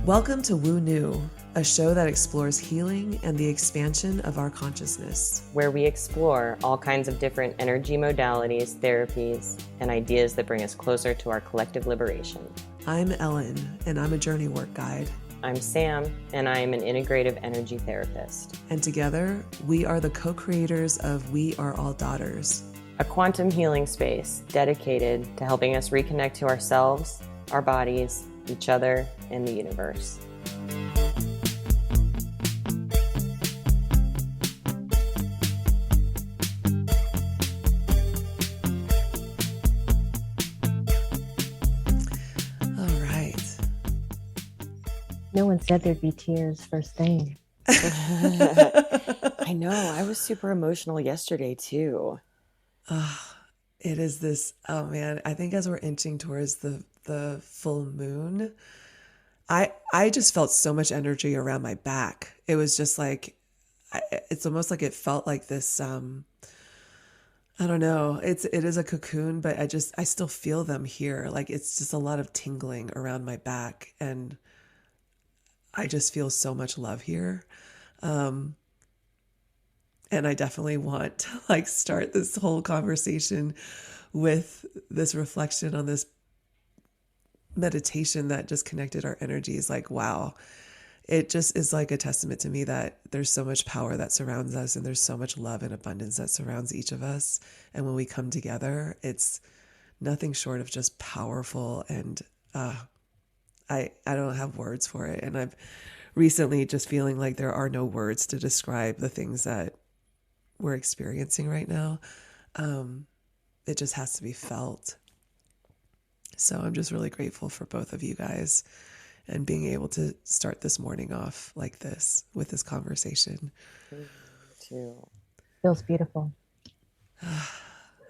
Welcome to Woo New, a show that explores healing and the expansion of our consciousness. Where we explore all kinds of different energy modalities, therapies, and ideas that bring us closer to our collective liberation. I'm Ellen, and I'm a journey work guide. I'm Sam, and I am an integrative energy therapist. And together, we are the co-creators of We Are All Daughters, a quantum healing space dedicated to helping us reconnect to ourselves, our bodies, each other, and the universe. All right. No one said there'd be tears first thing. I know. I was super emotional yesterday, too. It is this, oh man, I think as we're inching towards the full moon, I just felt so much energy around my back. It was just like, it's almost like it felt like this, I don't know, it is a cocoon, but I still feel them here. Like it's just a lot of tingling around my back, and I just feel so much love here. And I definitely want to like start this whole conversation with this reflection on this meditation that just connected our energies. Like, wow, it just is like a testament to me that there's so much power that surrounds us, and there's so much love and abundance that surrounds each of us. And when we come together, it's nothing short of just powerful. And I don't have words for it. And I've recently just feeling like there are no words to describe the things that we're experiencing right now. It just has to be felt. So I'm just really grateful for both of you guys and being able to start this morning off like this with this conversation. Too. Feels beautiful.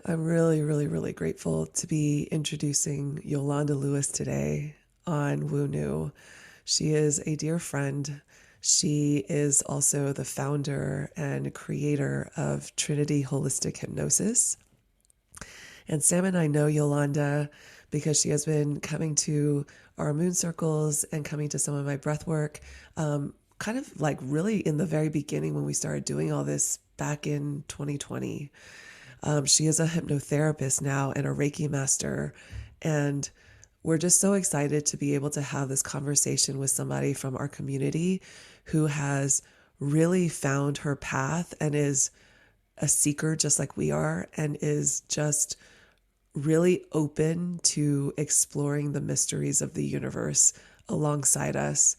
I'm really, really, really grateful to be introducing Yolanda Lewis today on Woo New. She is a dear friend. She is also the founder and creator of Trinity Holistic Hypnosis. And Sam and I know Yolanda because she has been coming to our moon circles and coming to some of my breath work, kind of like really in the very beginning when we started doing all this back in 2020. She is a hypnotherapist now and a Reiki master. And we're just so excited to be able to have this conversation with somebody from our community who has really found her path and is a seeker just like we are, and is just really open to exploring the mysteries of the universe alongside us.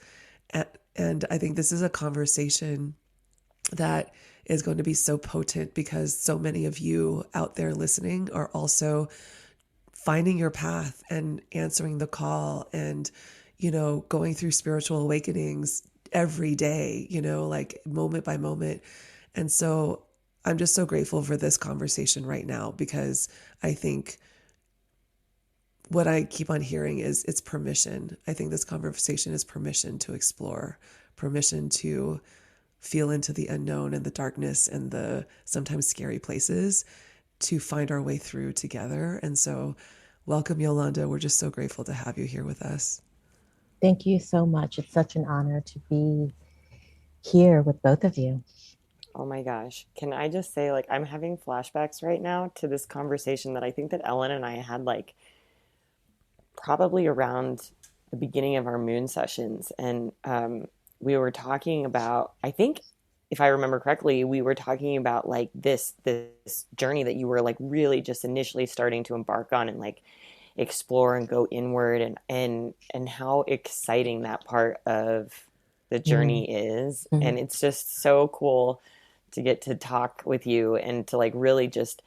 And I think this is a conversation that is going to be so potent because so many of you out there listening are also finding your path and answering the call and, you know, going through spiritual awakenings every day, you know, like moment by moment. And so I'm just so grateful for this conversation right now, because I think what I keep on hearing is it's permission. I think this conversation is permission to explore, permission to feel into the unknown and the darkness and the sometimes scary places, to find our way through together. And so welcome, Yolanda. We're just so grateful to have you here with us. Thank you so much. It's such an honor to be here with both of you. Oh my gosh. Can I just say, like, I'm having flashbacks right now to this conversation that I think that Ellen and I had, like, probably around the beginning of our moon sessions. And we were talking about, I think, if I remember correctly, we were talking about like this journey that you were like really just initially starting to embark on and like explore and go inward, and how exciting that part of the journey is. Mm-hmm. And it's just so cool to get to talk with you and to like really just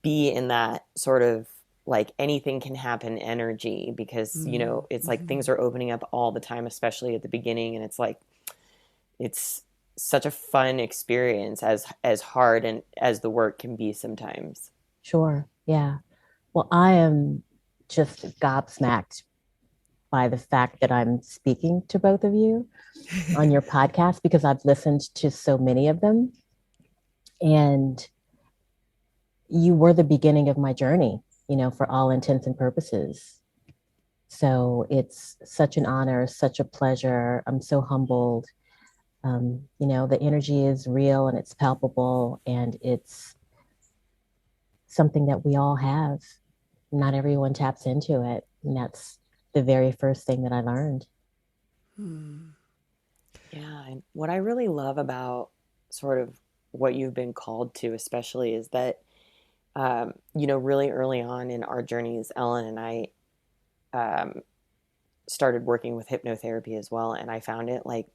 be in that sort of like anything can happen energy, because you know it's like things are opening up all the time, especially at the beginning, and it's like it's such a fun experience, as hard and as the work can be sometimes. Sure. Yeah. Well, I am just gobsmacked by the fact that I'm speaking to both of you on your podcast, because I've listened to so many of them, and you were the beginning of my journey, you know, for all intents and purposes. So it's such an honor, such a pleasure. I'm so humbled. The energy is real and it's palpable and it's something that we all have. Not everyone taps into it. And that's the very first thing that I learned. Hmm. Yeah, and what I really love about sort of what you've been called to, especially, is that really early on in our journeys, Ellen and I um, started working with hypnotherapy as well, and I found it like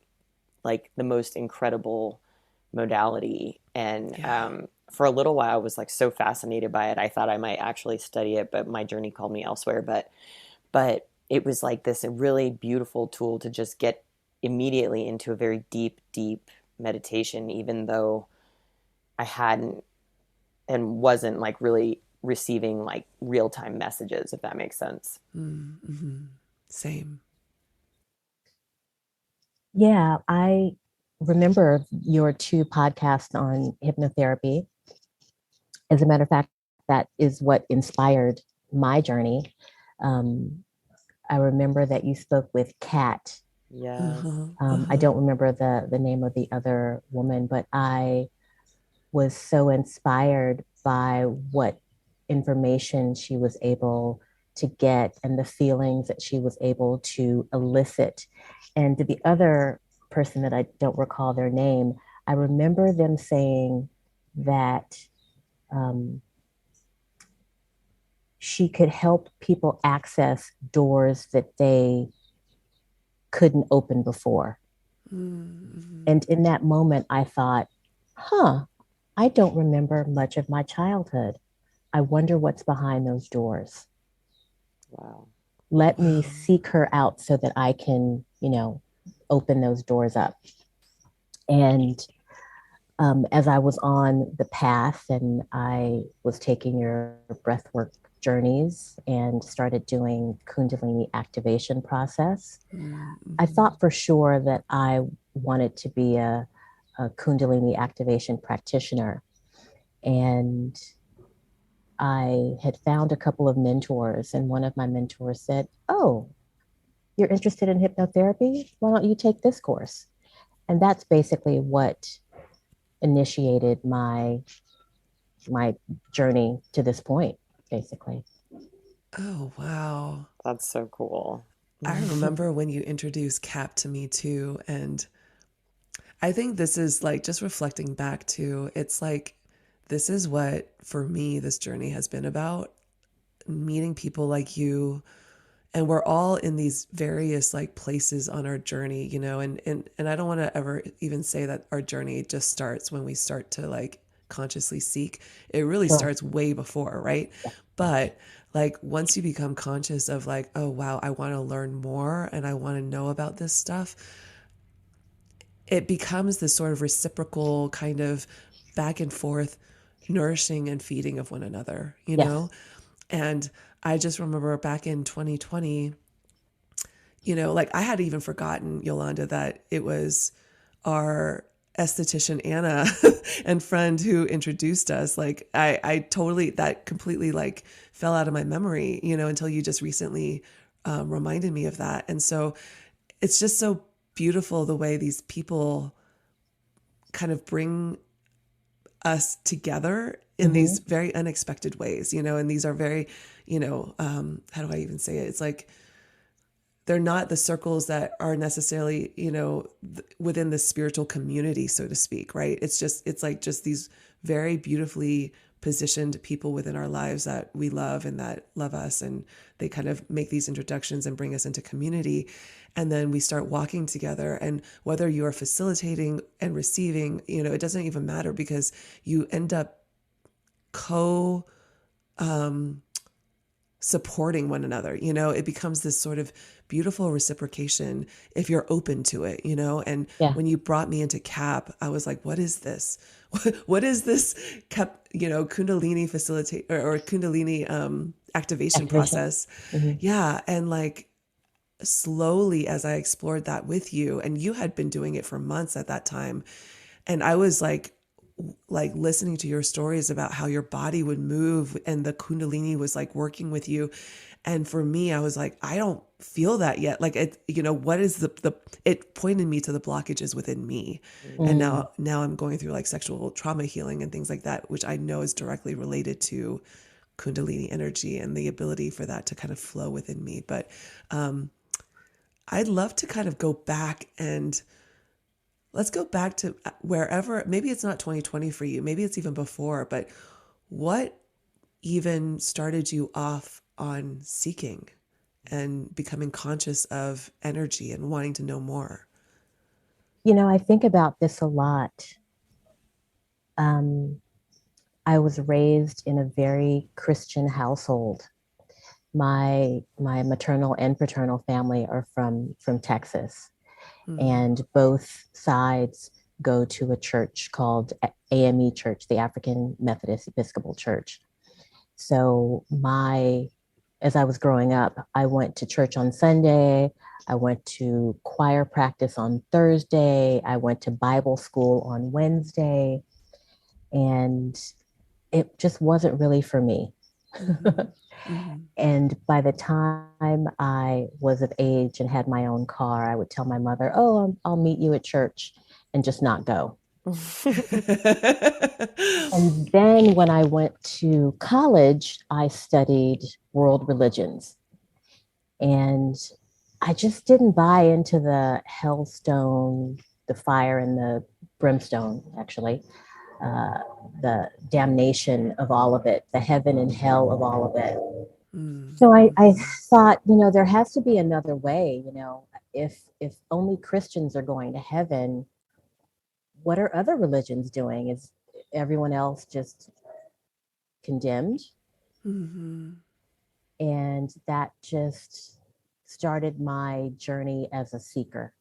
the most incredible modality. And Yeah. for a little while, I was like so fascinated by it. I thought I might actually study it, but my journey called me elsewhere. But it was like this really beautiful tool to just get immediately into a very deep, deep meditation, even though I hadn't and wasn't like really receiving like real time messages, if that makes sense. Mm-hmm. Same. Yeah, I remember your two podcasts on hypnotherapy. As a matter of fact, that is what inspired my journey. Um, I remember that you spoke with Kat. Yes. Uh-huh. I Uh-huh. don't remember the name of the other woman, but I was so inspired by what information she was able to get and the feelings that she was able to elicit. And to the other person that I don't recall their name, I remember them saying that um, she could help people access doors that they couldn't open before. Mm-hmm. And in that moment, I thought, huh, I don't remember much of my childhood. I wonder what's behind those doors. Wow. Let me Wow. seek her out so that I can, open those doors up. And as I was on the path and I was taking your breathwork journeys and started doing Kundalini activation process, I Mm-hmm. thought for sure that I wanted to be a Kundalini activation practitioner. And I had found a couple of mentors, and one of my mentors said, "Oh, you're interested in hypnotherapy? Why don't you take this course?" And that's basically what initiated my journey to this point, basically. Oh, wow. That's so cool. I remember when you introduced CAP to me too. And I think this is like just reflecting back to it's like, this is what for me this journey has been about meeting people like you. And we're all in these various like places on our journey, and I don't want to ever even say that our journey just starts when we start to like consciously seek. It really Sure. starts way before, right? Yeah. But like once you become conscious of like, oh wow, I want to learn more and I want to know about this stuff, it becomes this sort of reciprocal kind of back and forth nourishing and feeding of one another, you know? Yes. And I just remember back in 2020, like I had even forgotten, Yolanda, that it was our esthetician Anna and friend who introduced us. Like I totally, that completely like fell out of my memory, until you just recently reminded me of that. And so it's just so beautiful the way these people kind of bring us together in Mm-hmm. these very unexpected ways, and these are very, how do I even say it? It's like, they're not the circles that are necessarily, within the spiritual community, so to speak, right? It's like just these very beautifully positioned people within our lives that we love and that love us. And they kind of make these introductions and bring us into community. And then we start walking together. And whether you are facilitating and receiving, it doesn't even matter because you end up co supporting one another. It becomes this sort of beautiful reciprocation if you're open to it, and Yeah. when you brought me into CAP, I was like, what is this? What is this CAP, Kundalini facilitate or Kundalini activation Activation. process? Mm-hmm. Yeah. And like slowly as I explored that with you, and you had been doing it for months at that time, and I was like listening to your stories about how your body would move and the kundalini was like working with you, And for me, I was like, I don't feel that yet. Like it, what is it pointed me to the blockages within me. And Mm-hmm. now I'm going through like sexual trauma healing and things like that, which I know is directly related to Kundalini energy and the ability for that to kind of flow within me. But I'd love to kind of go back and let's go back to wherever, maybe it's not 2020 for you, maybe it's even before, but what even started you off on seeking and becoming conscious of energy and wanting to know more? I think about this a lot. Um, I was raised in a very Christian household. My maternal and paternal family are from Texas, Mm, and both sides go to a church called AME Church, the African Methodist Episcopal Church. So as I was growing up, I went to church on Sunday. I went to choir practice on Thursday. I went to Bible school on Wednesday. And it just wasn't really for me. mm, mm. And by the time I was of age and had my own car, I would tell my mother, "Oh, I'll meet you at church," and just not go. And then when I went to college, I studied world religions. And I just didn't buy into the hellstone, the fire and the brimstone, actually, uh, the damnation of all of it, the heaven and hell of all of it. Mm, So I mhm, thought, there has to be another way. If only Christians are going to heaven, what are other religions doing? Is everyone else just condemned? mhm, And that just started my journey as a seeker.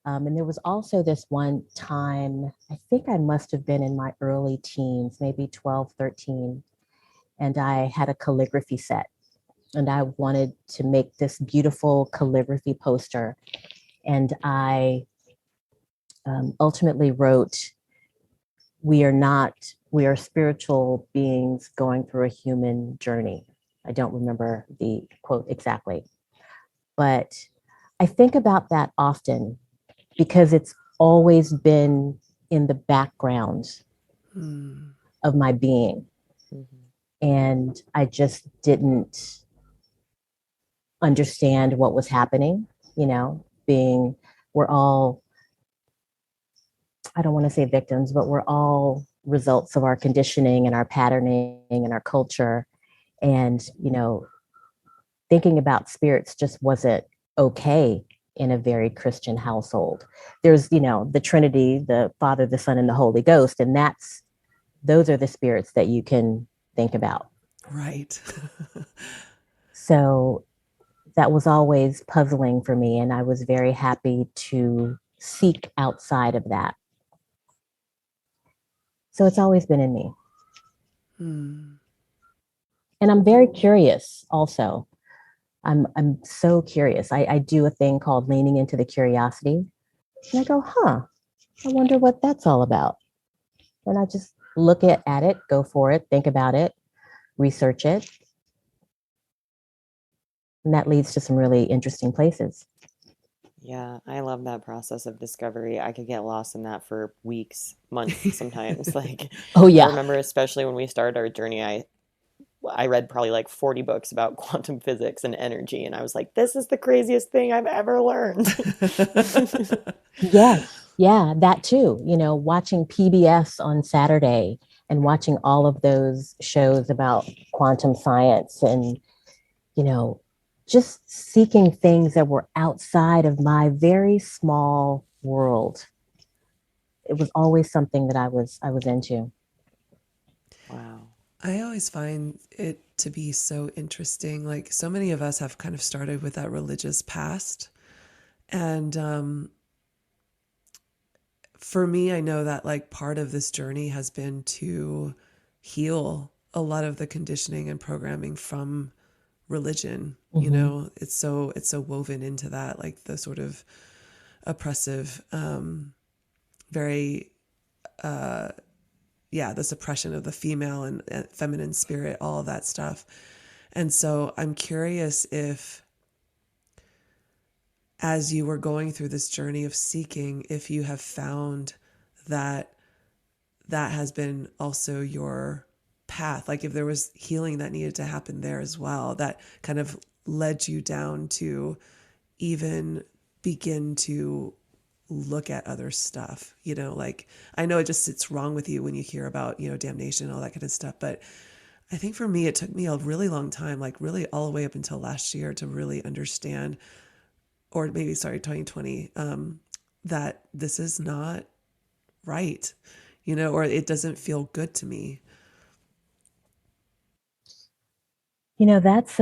And there was also this one time, I think I must have been in my early teens, maybe 12, 13, and I had a calligraphy set. And I wanted to make this beautiful calligraphy poster. And I ultimately wrote, we are spiritual beings going through a human journey. I don't remember the quote exactly, but I think about that often because it's always been in the background mm, of my being. Mm-hmm. And I just didn't understand what was happening, being, we're all, I don't want to say victims, but we're all results of our conditioning and our patterning and our culture. And, thinking about spirits just wasn't okay in a very Christian household. There's, the Trinity, the Father, the Son, and the Holy Ghost. And those are the spirits that you can think about. right. So that was always puzzling for me. And I was very happy to seek outside of that. So it's always been in me. Mm, And I'm very curious also. I'm so curious. I do a thing called leaning into the curiosity. And I go, I wonder what that's all about. And I just look at it, go for it, think about it, research it. And that leads to some really interesting places. Yeah, I love that process of discovery. I could get lost in that for weeks, months sometimes. Like Oh, I yeah. remember especially when we started our journey, I read probably like 40 books about quantum physics and energy and I was like, this is the craziest thing I've ever learned. Yes. Yeah. That too. Watching PBS on Saturday and watching all of those shows about quantum science and, you know, just seeking things that were outside of my very small world. It was always something that I was into. Wow. I always find it to be so interesting. Like so many of us have kind of started with that religious past. And for me, I know that like part of this journey has been to heal a lot of the conditioning and programming from religion. Mm-hmm. It's so woven into that, like the sort of oppressive, very the suppression of the female and feminine spirit, all of that stuff. And so I'm curious if, as you were going through this journey of seeking, if you have found that that has been also your path, like if there was healing that needed to happen there as well, that kind of led you down to even begin to look at other stuff, like I know it just sits wrong with you when you hear about, damnation and all that kind of stuff. But I think for me, it took me a really long time, like really all the way up until last year to really understand, or maybe, sorry, 2020, that this is not right, or it doesn't feel good to me. That's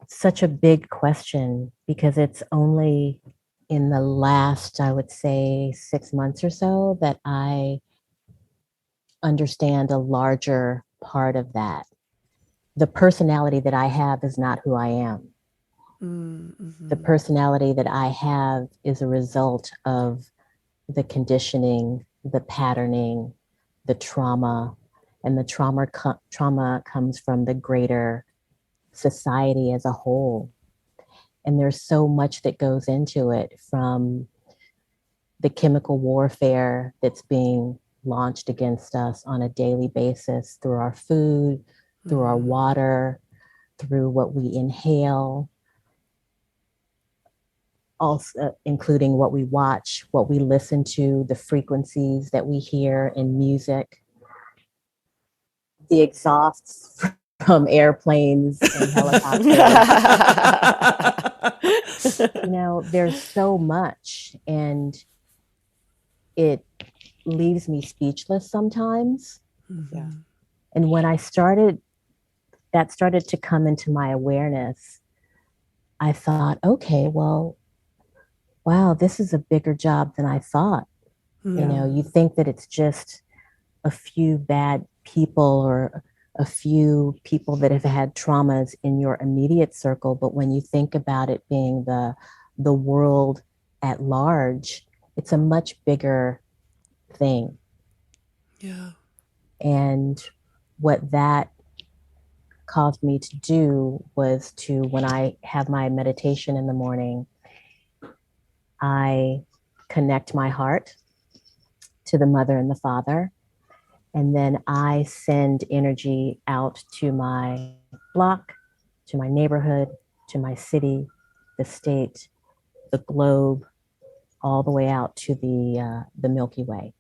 such a big question because it's only in the last, I would say, 6 months or so that I understand a larger part of that. The personality that I have is not who I am. The Mm-hmm. personality that I have is a result of the conditioning, the patterning, the trauma, and the trauma comes from the greater society as a whole. And there's so much that goes into it, from the chemical warfare that's being launched against us on a daily basis through our food, through our Mm-hmm. water, through what we inhale, also including what we watch, what we listen to, the frequencies that we hear in music, the exhausts from airplanes and helicopters. There's so much, and it leaves me speechless sometimes. Yeah. Mm-hmm. And when that started to come into my awareness, I thought, okay, well, wow, this is a bigger job than I thought. Yeah. You think that it's just a few bad people or a few people that have had traumas in your immediate circle, but when you think about it being the world at large, it's a much bigger thing. Yeah. And what that caused me to do was to, when I have my meditation in the morning, I connect my heart to the mother and the father. And then I send energy out to my block, to my neighborhood, to my city, the state, the globe, all the way out to the Milky Way.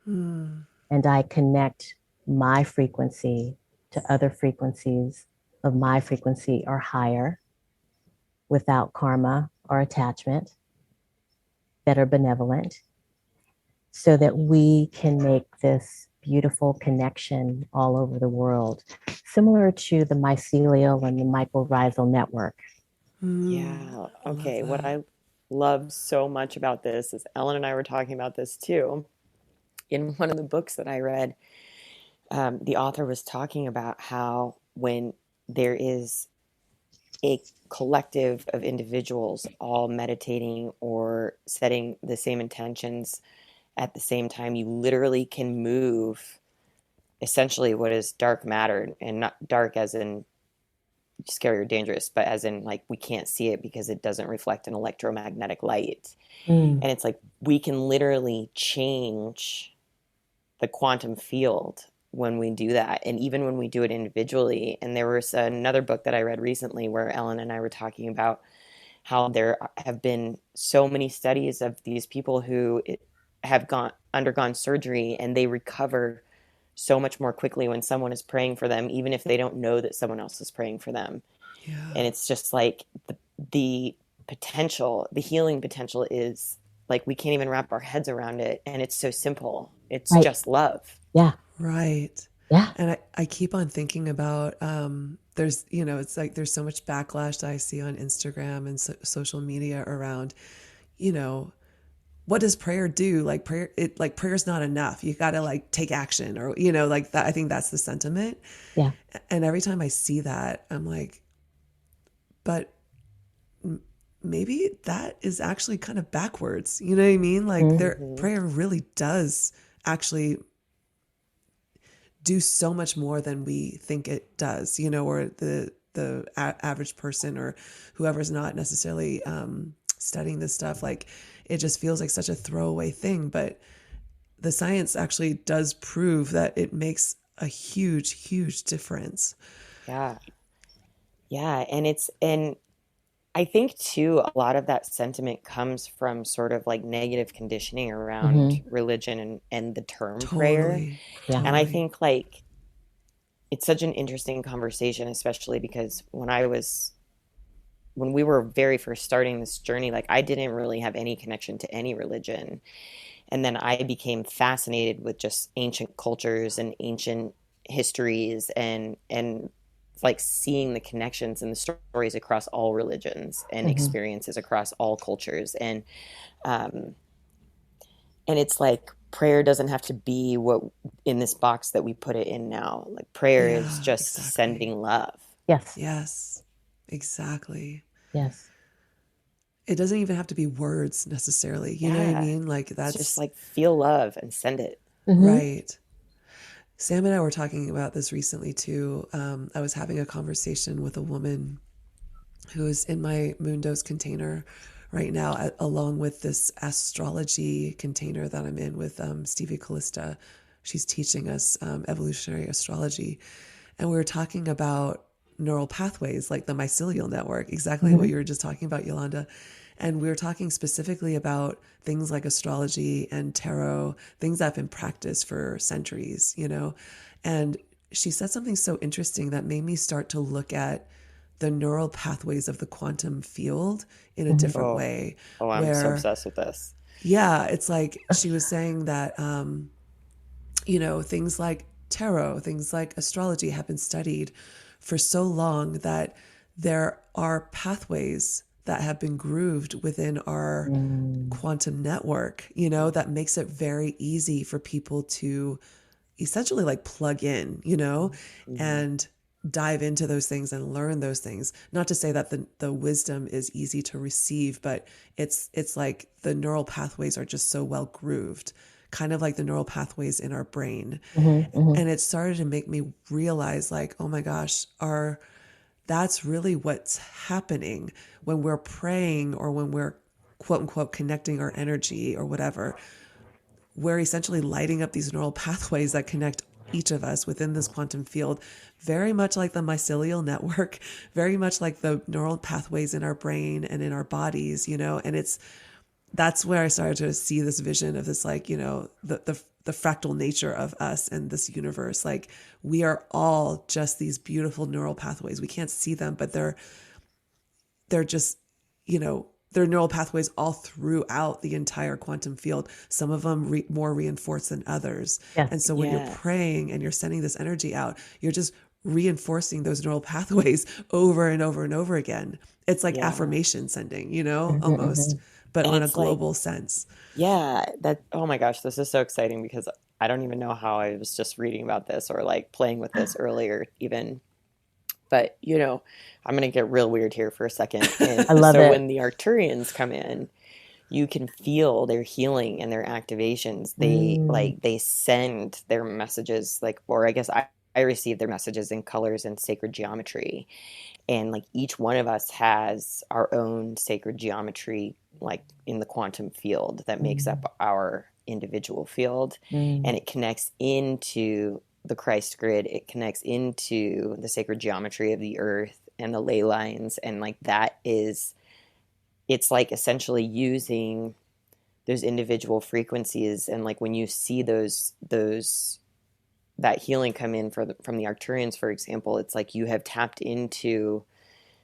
Mm. And I connect my frequency to other frequencies of my frequency or higher, without karma or attachment, that are benevolent, so that we can make this beautiful connection all over the world, similar to the mycelial and the mycorrhizal network. Yeah. I love Okay. What that. I love so much about this is Ellen and I were talking about this too. In one of the books that I read, the author was talking about how when there is a collective of individuals all meditating or setting the same intentions at the same time, you literally can move essentially what is dark matter, and not dark as in scary or dangerous, but as in like we can't see it because it doesn't reflect an electromagnetic light. Mm, And it's like we can literally change the quantum field when we do that. And even when we do it individually. And there was another book that I read recently where Ellen and I were talking about how there have been so many studies of these people who have undergone surgery, and they recover so much more quickly when someone is praying for them, even if they don't know that someone else is praying for them. Yeah. And it's just like the potential, the healing potential is like we can't even wrap our heads around it. And it's so simple. It's right. just love. Yeah. Right. Yeah. And I keep on thinking about, there's, it's like there's so much backlash that I see on Instagram and social media around, you know, what does prayer do? Like prayer's not enough. You got to like take action, or, like that. I think that's the sentiment. Yeah. And every time I see that, I'm like, but maybe that is actually kind of backwards. You know what I mean? Like Mm, Mm-hmm. prayer really does actually do so much more than we think it does, or average person or whoever's not necessarily studying this stuff, like it just feels like such a throwaway thing. But the science actually does prove that it makes a huge, huge difference. Yeah. Yeah. And I think too, a lot of that sentiment comes from sort of like negative conditioning around religion and the term prayer. Totally. Yeah. And I Totally. think like it's such an interesting conversation, especially because when we were very first starting this journey, like I didn't really have any connection to any religion. And then I became fascinated with just ancient cultures and ancient histories and like seeing the connections and the stories across all religions and experiences across all cultures. Um and it's like prayer doesn't have to be what in this box that we put it in now. Like prayer is Yeah, just exactly. sending love. Yes. Yes, exactly. Yes. It doesn't even have to be words necessarily. You know what I Yeah. mean? Like It's just that's like feel love and send it. right. Sam and I were talking about this recently too. I was having a conversation with a woman who is in my Moondos container right now, along with this astrology container that I'm in with Stevie Callista. She's teaching us evolutionary astrology. And we were talking about neural pathways like the mycelial network, exactly what you were just talking about, Yolanda. And we were talking specifically about things like astrology and tarot, things that have been practiced for centuries, you know? And she said something so interesting that made me start to look at the neural pathways of the quantum field in a different Oh, way, oh, I'm so where, obsessed with this. yeah, it's like she was saying that, you know, things like tarot, things like astrology have been studied for so long that there are pathways that have been grooved within our quantum network, you know, that makes it very easy for people to essentially like plug in, you know, Mm-hmm. and dive into those things and learn those things. Not to say that the wisdom is easy to receive, but it's like the neural pathways are just so well grooved, kind of like the neural pathways in our brain. And it started to make me realize like, oh my gosh, that's really what's happening when we're praying or when we're quote unquote connecting our energy or whatever. We're essentially lighting up these neural pathways that connect each of us within this quantum field, very much like the mycelial network, very much like the neural pathways in our brain and in our bodies, you know, and that's where I started to see this vision of this, like, you know, the fractal nature of us and this universe. Like we are all just these beautiful neural pathways. We can't see them, but they're just, you know, there are neural pathways all throughout the entire quantum field. Some of them more reinforced than others. Yes. And so when you're Yeah. praying and you're sending this energy out, you're just reinforcing those neural pathways over and over and over again. It's like Yeah. affirmation sending, you know, almost, but And on a it's like, global sense. yeah, that, oh my gosh, this is so exciting because I don't even know how I was just reading about this or like playing with this earlier, even. But, you know, I'm going to get real weird here for a second. And I love so it. when the Arcturians come in, you can feel their healing and their activations. They send their messages, like, or I guess I receive their messages in colors and sacred geometry. And like each one of us has our own sacred geometry, like in the quantum field that makes up our individual field. And it connects into the Christ grid, it connects into the sacred geometry of the earth and the ley lines. And like that is, it's like essentially using those individual frequencies. And like when you see those that healing come in from the Arcturians, for example, it's like you have tapped into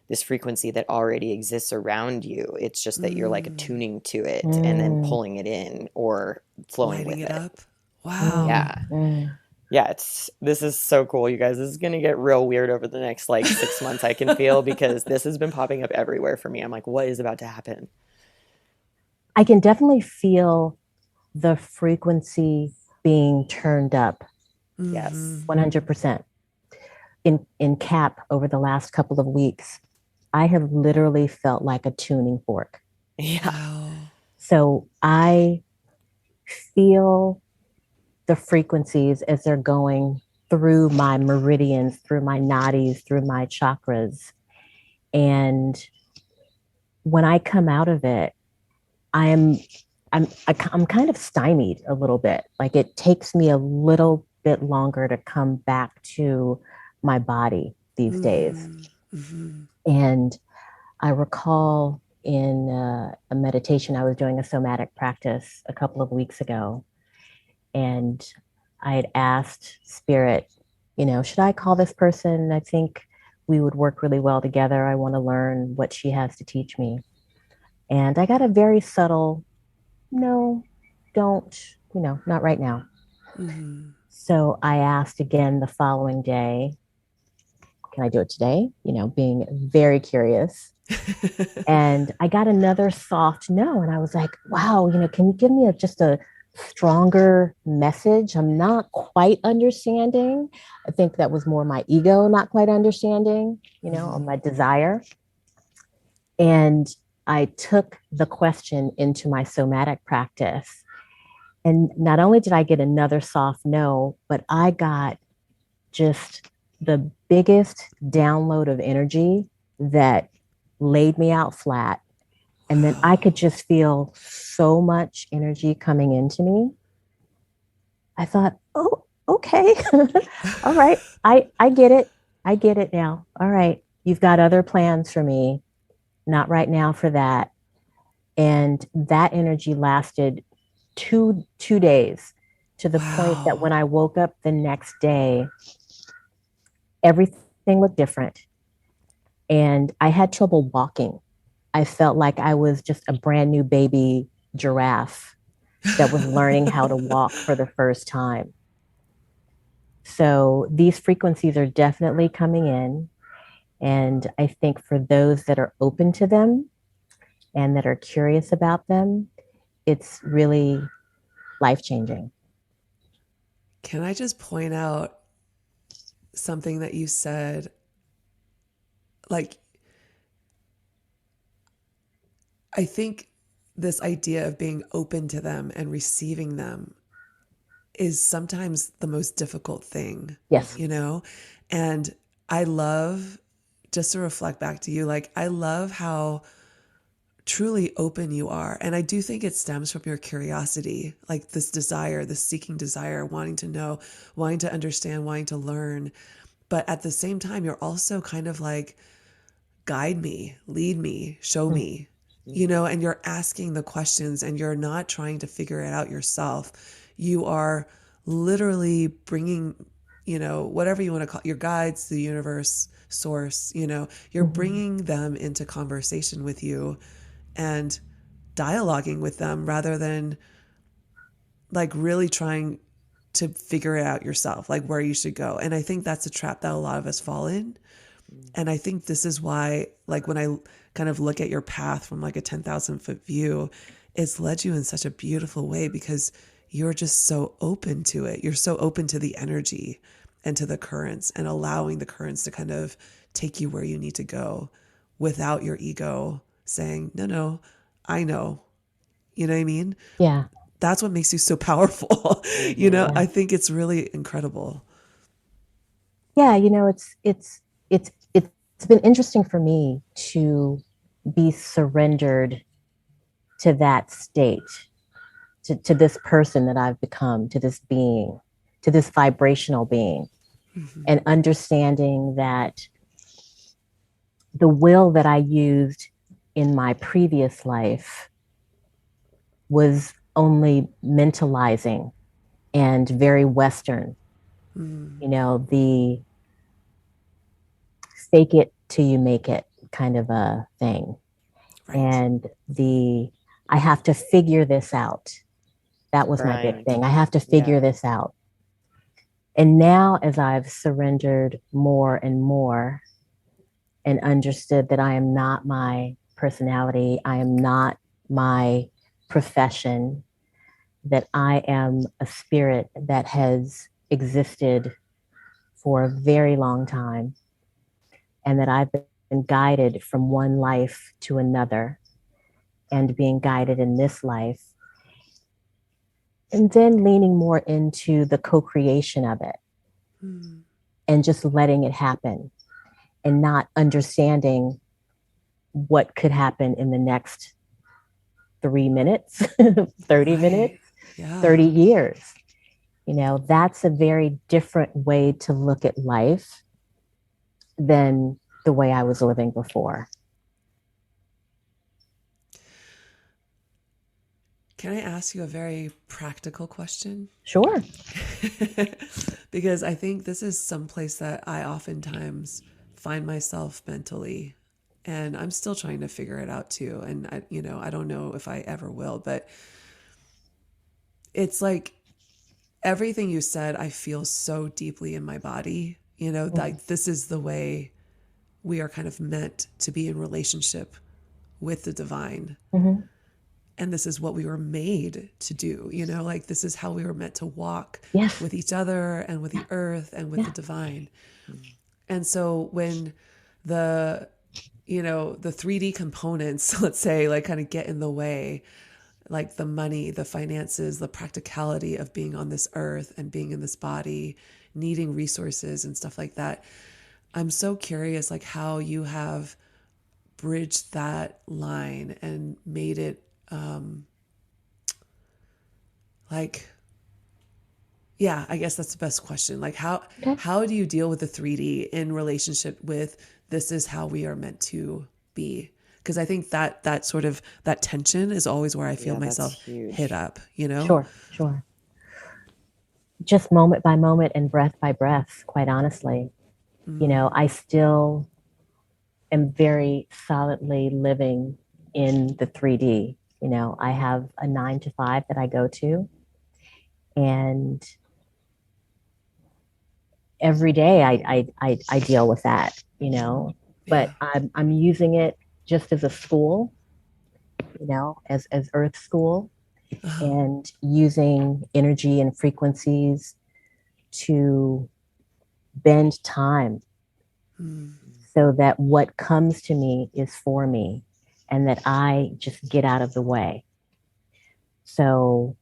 this frequency that already exists around you. It's just that you're like attuning to it and then pulling it in or flowing Lighting with it it. up. Wow. Yeah. Yeah, this is so cool, you guys. This is gonna get real weird over the next like 6 months, I can feel, because this has been popping up everywhere for me. I'm like, what is about to happen? I can definitely feel the frequency being turned up Yes. 100%. In CAP over the last couple of weeks, I have literally felt like a tuning fork. Yeah. Wow. So I feel the frequencies as they're going through my meridians, through my nadis, through my chakras. And when I come out of it, I'm I'm kind of stymied a little bit. Like it takes me a little bit longer to come back to my body these days. And I recall in a meditation, I was doing a somatic practice a couple of weeks ago, and I had asked Spirit, should I call this person? I think we would work really well together. I want to learn what she has to teach me. And I got a very subtle, no, don't, not right now. So I asked again the following day, can I do it today? Being very curious. And I got another soft no. And I was like, wow, can you give me just a stronger message? I'm not quite understanding. I think that was more my ego not quite understanding, or my desire. And I took the question into my somatic practice. And not only did I get another soft no, but I got just the biggest download of energy that laid me out flat. And then I could just feel so much energy coming into me. I thought, oh, okay. All right. I get it. I get it now. All right. You've got other plans for me. Not right now for that. And that energy lasted two days, to the point that when I woke up the next day, everything looked different. And I had trouble walking. I felt like I was just a brand new baby giraffe that was learning how to walk for the first time. So these frequencies are definitely coming in. And I think for those that are open to them and that are curious about them, it's really life-changing. Can I just point out something that you said? Like, I think this idea of being open to them and receiving them is sometimes the most difficult thing. Yes. And I love, just to reflect back to you, like, I love how truly open you are. And I do think it stems from your curiosity, like this desire, this seeking desire, wanting to know, wanting to understand, wanting to learn. But at the same time, you're also kind of like, guide me, lead me, show me, and you're asking the questions and you're not trying to figure it out yourself. You are literally bringing, whatever you want to call it, your guides, the universe, source, you're bringing them into conversation with you and dialoguing with them rather than like really trying to figure it out yourself, like where you should go. And I think that's a trap that a lot of us fall in. And I think this is why, like, when I kind of look at your path from like a 10,000-foot view, it's led you in such a beautiful way because you're just so open to it. You're so open to the energy and to the currents and allowing the currents to kind of take you where you need to go without your ego saying, no, I know. You know what I mean? Yeah. That's what makes you so powerful. Yeah. I think it's really incredible. Yeah, it's been interesting for me to be surrendered to that state, to this person that I've become, to this being, to this vibrational being, and understanding that the will that I used in my previous life was only mentalizing and very Western. The fake it till you make it kind of a thing. Right. And I have to figure this out. That was my big thing. I have to figure this out. And now, as I've surrendered more and more and understood that I am not my personality, I am not my profession, that I am a spirit that has existed for a very long time, and that I've been guided from one life to another and being guided in this life. And then leaning more into the co-creation of it Mm. and just letting it happen and not understanding what could happen in the next 3 minutes, 30 minutes, Right. Yeah. 30 years. That's a very different way to look at life than the way I was living before. Can I ask you a very practical question? Sure. Because I think this is someplace that I oftentimes find myself mentally, and I'm still trying to figure it out too. And I don't know if I ever will, but it's like everything you said, I feel so deeply in my body, Mm-hmm. that this is the way we are kind of meant to be in relationship with the divine. Mm-hmm. And this is what we were made to do, like this is how we were meant to walk Yes. with each other and with Yeah. the earth and with the Yeah. divine. And so when the the 3D components, let's say, like kind of get in the way, like the money, the finances, the practicality of being on this earth and being in this body, needing resources and stuff like that, I'm so curious like how you have bridged that line and made it like, yeah, I guess that's the best question. Like Okay. how do you deal with the 3D in relationship with this is how we are meant to be? Because I think that sort of that tension is always where I feel Yeah, that's myself hit huge. up, you know? Sure. Sure. Just moment by moment and breath by breath, quite honestly. Mm, I still am very solidly living in the 3D. I have a 9 to 5 that I go to, and every day I deal with that, but yeah. I'm using it just as a school, as Earth School, Uh, and using energy and frequencies to bend time mm, so that what comes to me is for me and that I just get out of the way. So,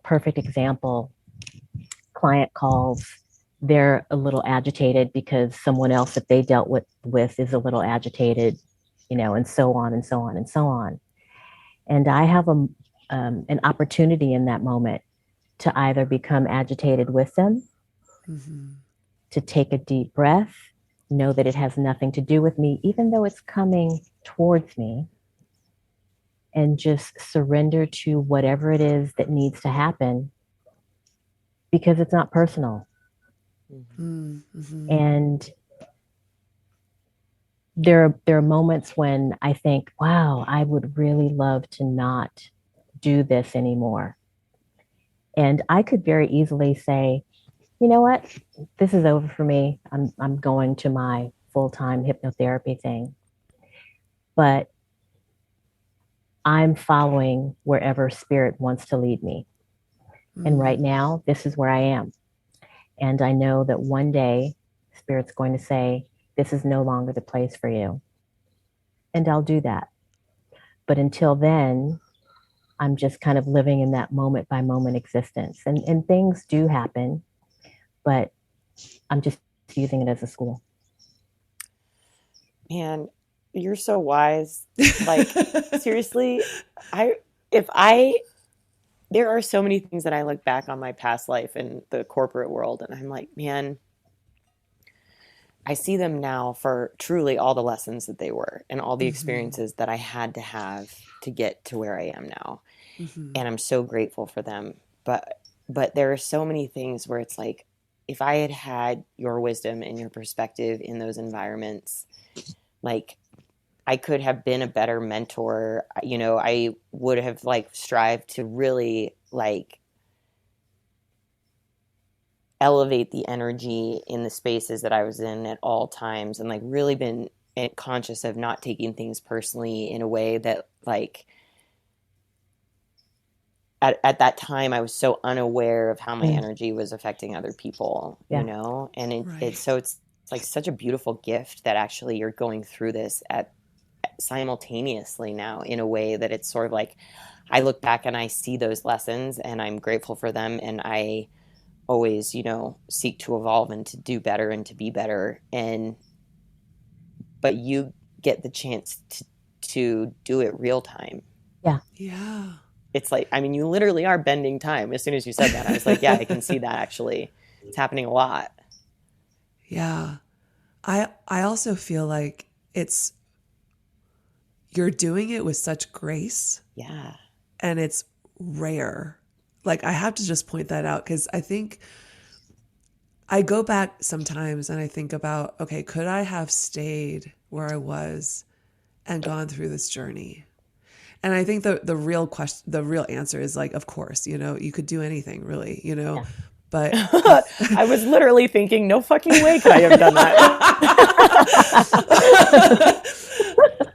perfect example, client calls, they're a little agitated because someone else that they dealt with is a little agitated, and so on and so on and so on. And I have an opportunity in that moment to either become agitated with them, mm-hmm. to take a deep breath, know that it has nothing to do with me, even though it's coming towards me, and just surrender to whatever it is that needs to happen because it's not personal. Mm-hmm. Mm-hmm. And there are moments when I think, wow, I would really love to not do this anymore. And I could very easily say, you know what, this is over for me. I'm going to my full-time hypnotherapy thing. But I'm following wherever spirit wants to lead me. And right Mm, now, this is where I am. And I know that one day spirit's going to say, this is no longer the place for you. And I'll do that. But until then, I'm just kind of living in that moment by moment existence. And things do happen, but I'm just using it as a school. Man, you're so wise. Like, seriously, I if I there are so many things that I look back on my past life in the corporate world and I'm like, man, I see them now for truly all the lessons that they were and all the mm-hmm. experiences that I had to have to get to where I am now. Mm-hmm. And I'm so grateful for them. But there are so many things where it's like if I had had your wisdom and your perspective in those environments, like I could have been a better mentor. I would have like strived to really like elevate the energy in the spaces that I was in at all times and like really been conscious of not taking things personally in a way that like at that time I was so unaware of how my Mm, energy was affecting other people, yeah. and Right. it's like such a beautiful gift that actually you're going through this at simultaneously now in a way that it's sort of like I look back and I see those lessons and I'm grateful for them and I always, seek to evolve and to do better and to be better. But you get the chance to do it real time. Yeah. Yeah. It's like, I mean, you literally are bending time. As soon as you said that, I was like, yeah, I can see that actually. It's happening a lot. Yeah. I also feel like you're doing it with such grace. Yeah. And it's rare. Like, I have to just point that out, because I think I go back sometimes and I think about, okay, could I have stayed where I was and gone through this journey? And I think the real question, the real answer is like, of course, you could do anything really, Yeah. but I was literally thinking, no fucking way could I have done that.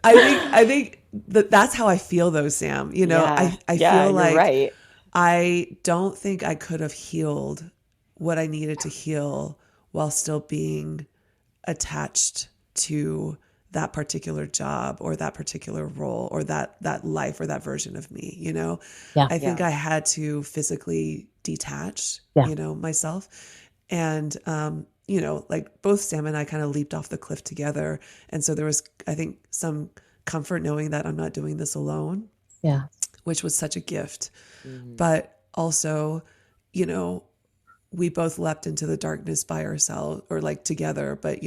I think that's how I feel though, Sam. Yeah. I Yeah, feel you're like right. I don't think I could have healed what I needed to heal while still being attached to that particular job or that particular role or that life or that version of me. Yeah. I think Yeah. I had to physically detach, Yeah. myself. And, like both Sam and I kind of leaped off the cliff together. And so there was, I think, some comfort knowing that I'm not doing this alone, Yeah. which was such a gift. Mhm. But also, we both leapt into the darkness by ourselves or like together, but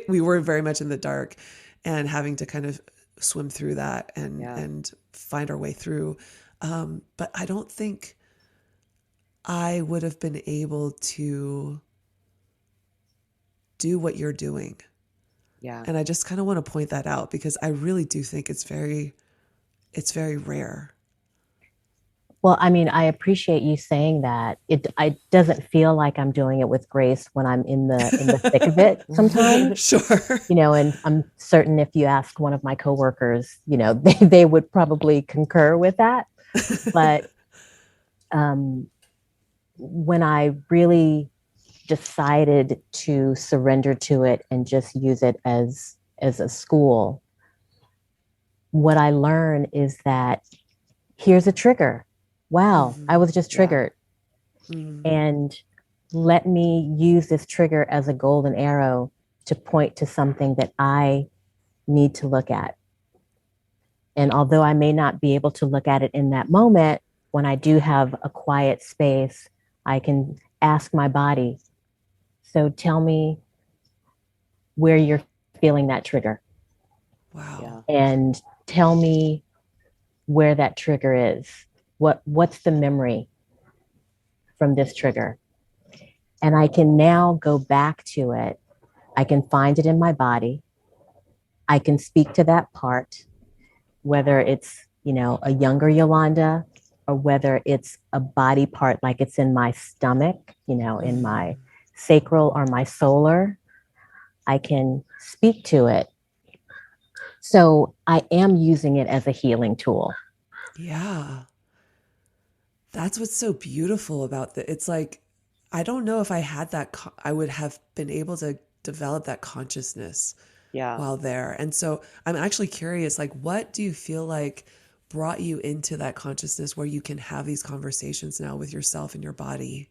we were very much in the dark and having to kind of swim through that and find our way through. But I don't think I would have been able to do what you're doing. Yeah. And I just kind of want to point that out, because I really do think it's very rare. Well, I mean, I appreciate you saying that. I doesn't feel like I'm doing it with grace when I'm in the thick of it sometimes. Sure. And I'm certain if you ask one of my coworkers, they would probably concur with that. But when I really decided to surrender to it and just use it as a school, what I learned is that here's a trigger. Wow, I was just triggered. And let me use this trigger as a golden arrow to point to something that I need to look at. And although I may not be able to look at it in that moment, when I do have a quiet space, I can ask my body, so tell me where you're feeling that trigger. Wow. Yeah. And tell me where that trigger is. What's the memory from this trigger? And I can now go back to it. I can find it in my body. I can speak to that part, whether it's, a younger Yolanda or whether it's a body part, like it's in my stomach, in my sacral or my solar. I can speak to it. So I am using it as a healing tool. Yeah. That's what's so beautiful about that. It's like, I don't know if I had that, I would have been able to develop that consciousness while there. And so I'm actually curious, like, what do you feel like brought you into that consciousness where you can have these conversations now with yourself and your body?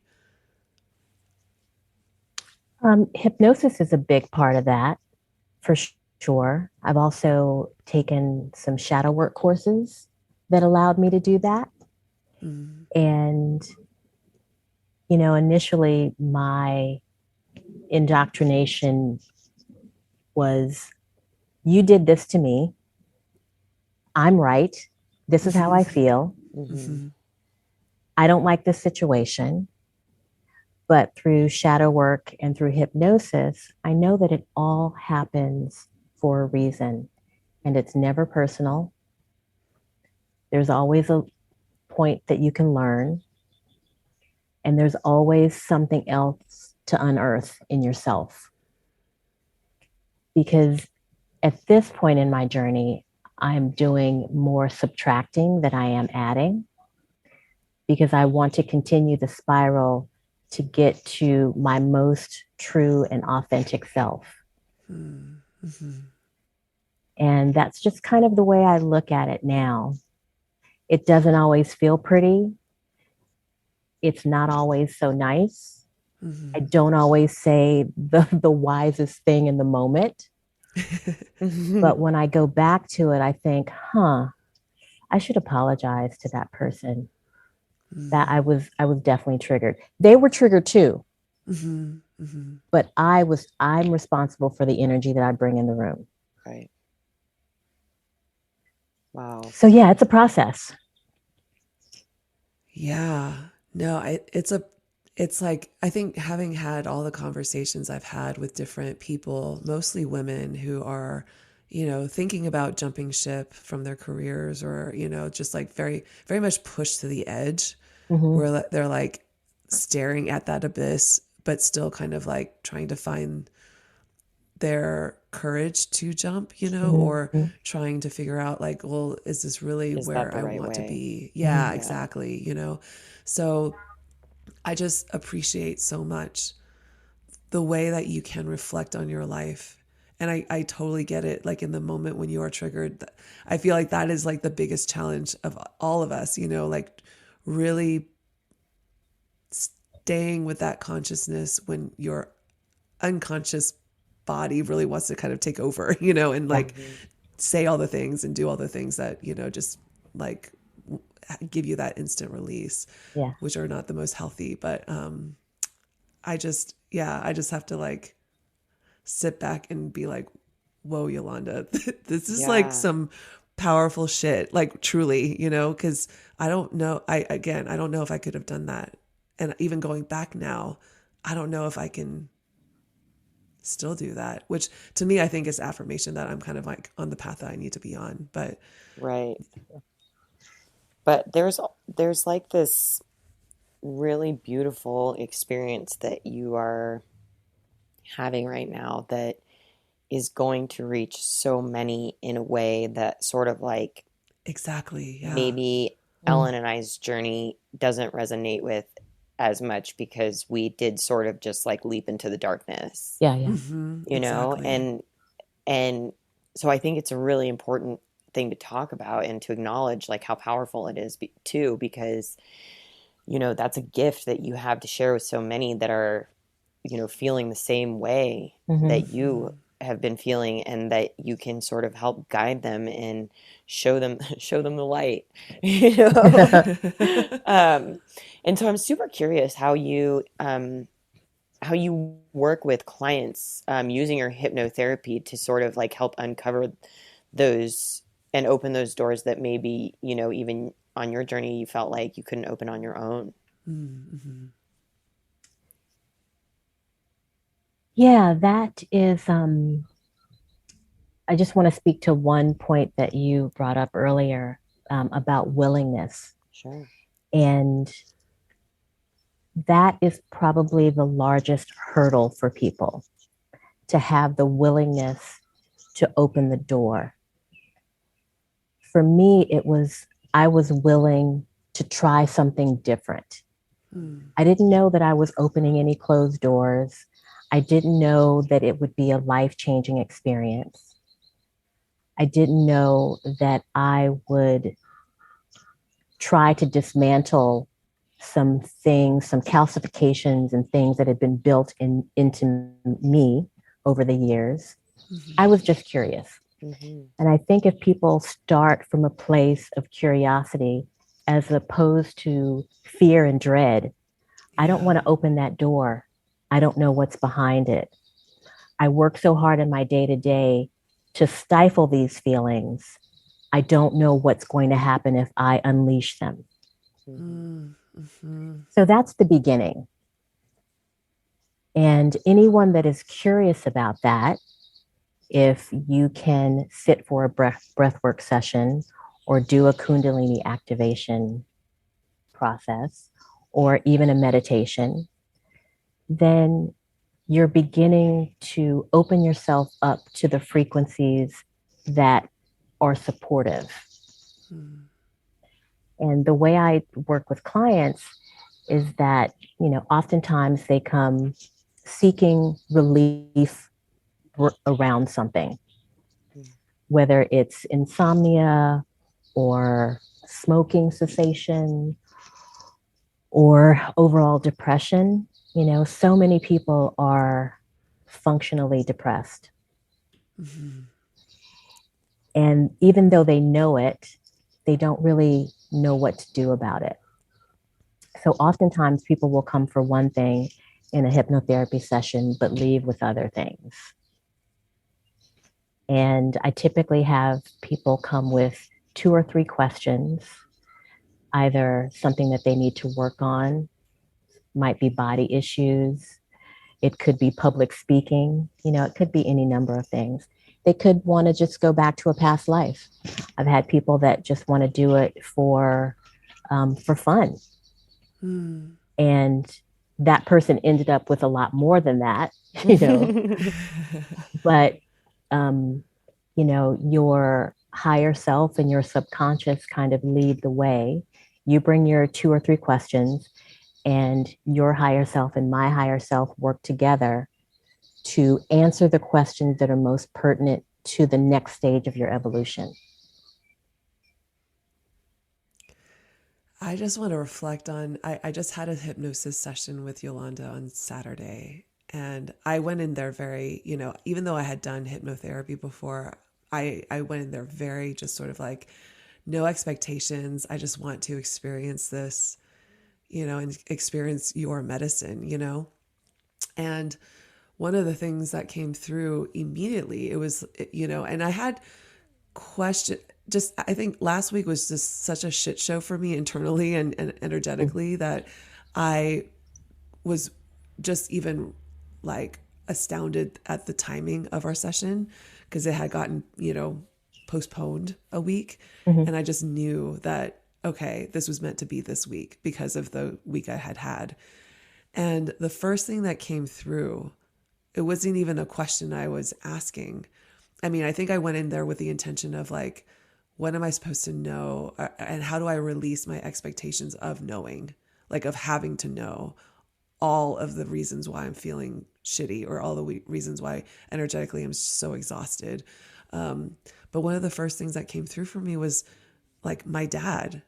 Hypnosis is a big part of that, for sure. I've also taken some shadow work courses that allowed me to do that. And, initially my indoctrination was, you did this to me. I'm right. This is how I feel. I don't like this situation. But through shadow work and through hypnosis, I know that it all happens for a reason, and it's never personal. There's always a point that you can learn, and there's always something else to unearth in yourself. Because at this point in my journey, I'm doing more subtracting than I am adding, because I want to continue the spiral to get to my most true and authentic self. And that's just kind of the way I look at it now. It doesn't always feel pretty. it's not always so nice. I Mm-hmm. don't always say the wisest thing in the moment. But when I go back to it, I think, I should apologize to that person. That I was definitely triggered. They were triggered too, Mm-hmm. Mm-hmm. but I'm responsible for the energy that I bring in the room. Right. Wow. So yeah, it's a process. Yeah. No, it's like, I think having had all the conversations I've had with different people, mostly women who are, thinking about jumping ship from their careers, or, just like very, very much pushed to the edge, Mm-hmm. where they're like staring at that abyss, but still kind of like trying to find their courage to jump, or Mm-hmm. trying to figure out like, well, is this really Is that where the I right want to way? be? Mm-hmm. Yeah, Yeah. exactly. So I just appreciate so much the way that you can reflect on your life. And I totally get it. Like in the moment when you are triggered, I feel like that is like the biggest challenge of all of us, like really staying with that consciousness when your unconscious body really wants to kind of take over, and Yeah. like Mm-hmm. say all the things and do all the things that, just like give you that instant release, Yeah. which are not the most healthy. But I just have to like sit back and be like, whoa, Yolanda, this is like Yeah. some powerful shit, like truly, because I don't know. I don't know if I could have done that. And even going back now, I don't know if I can still do that, which to me, I think is affirmation that I'm kind of like on the path that I need to be on. But Right. But there's like this really beautiful experience that you are having right now that is going to reach so many in a way that sort of like exactly. Yeah. maybe Mm. Ellen and I's journey doesn't resonate with as much because we did sort of just like leap into the darkness, Yeah. Yeah. Mm-hmm. you know? Exactly. And so I think it's a really important thing to talk about and to acknowledge like how powerful it is too, because that's a gift that you have to share with so many that are feeling the same way Mm-hmm. that you have been feeling, and that you can sort of help guide them and show them show them the light, you know. um, and so I'm super curious how you work with clients using your hypnotherapy to sort of like help uncover those and open those doors that maybe even on your journey you felt like you couldn't open on your own. Mm-hmm. Yeah, that is I just want to speak to one point that you brought up earlier, about willingness. Sure. And that is probably the largest hurdle for people, to have the willingness to open the door. For me, I was willing to try something different. Mm-hmm. I didn't know that I was opening any closed doors. I didn't know that it would be a life-changing experience. I didn't know that I would try to dismantle some things, some calcifications and things that had been built into me over the years. I was just curious. Mm-hmm. And I think if people start from a place of curiosity as opposed to fear and dread, I don't Yeah. want to open that door. I don't know what's behind it. I work so hard in my day to day to stifle these feelings. I don't know what's going to happen if I unleash them. Mm-hmm. Mm-hmm. So that's the beginning. And anyone that is curious about that, if you can sit for a breathwork session or do a Kundalini activation process or even a meditation, then you're beginning to open yourself up to the frequencies that are supportive. Mm-hmm. And the way I work with clients is that, oftentimes they come seeking relief around something, whether it's insomnia or smoking cessation or overall depression. You know, so many people are functionally depressed. Mm-hmm. And even though they know it, they don't really know what to do about it. So oftentimes people will come for one thing in a hypnotherapy session, but leave with other things. And I typically have people come with 2 or 3 questions, either something that they need to work on, might be body issues, it could be public speaking, you know, it could be any number of things. They could want to just go back to a past life. I've had people that just want to do it for fun. Mm. And that person ended up with a lot more than that, you know. But, um, you know, your higher self and your subconscious kind of lead the way. You bring your 2 or 3 questions, and your higher self and my higher self work together to answer the questions that are most pertinent to the next stage of your evolution. I just want to reflect on, I just had a hypnosis session with Yolanda on Saturday. And I went in there very, you know, even though I had done hypnotherapy before, I went in there very just sort of like no expectations. I just want to experience this, you know, and experience your medicine, you know. And one of the things that came through immediately, it was, you know, and I had question just I think last week was just such a shit show for me internally and energetically that I was just even like astounded at the timing of our session because it had gotten, you know, postponed a week. Mm-hmm. And I just knew that, okay, this was meant to be this week because of the week I had had. And the first thing that came through, it wasn't even a question I was asking. I mean, I think I went in there with the intention of like, what am I supposed to know? And how do I release my expectations of knowing, like of having to know all of the reasons why I'm feeling shitty or all the reasons why energetically I'm so exhausted. But one of the first things that came through for me was like my dad,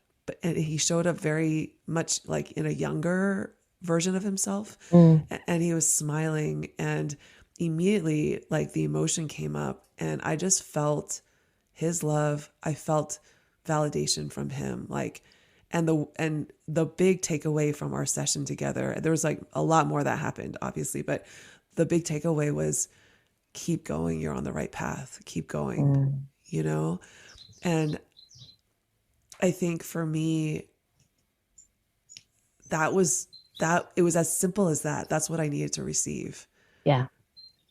and he showed up very much like in a younger version of himself, Mm. and he was smiling, and immediately like the emotion came up, and I just felt his love. I felt validation from him, like, and the big takeaway from our session together, there was like a lot more that happened obviously, but the big takeaway was keep going, you're on the right path, keep going, Mm. you know. And I think for me, that was that it was as simple as that. That's what I needed to receive. Yeah.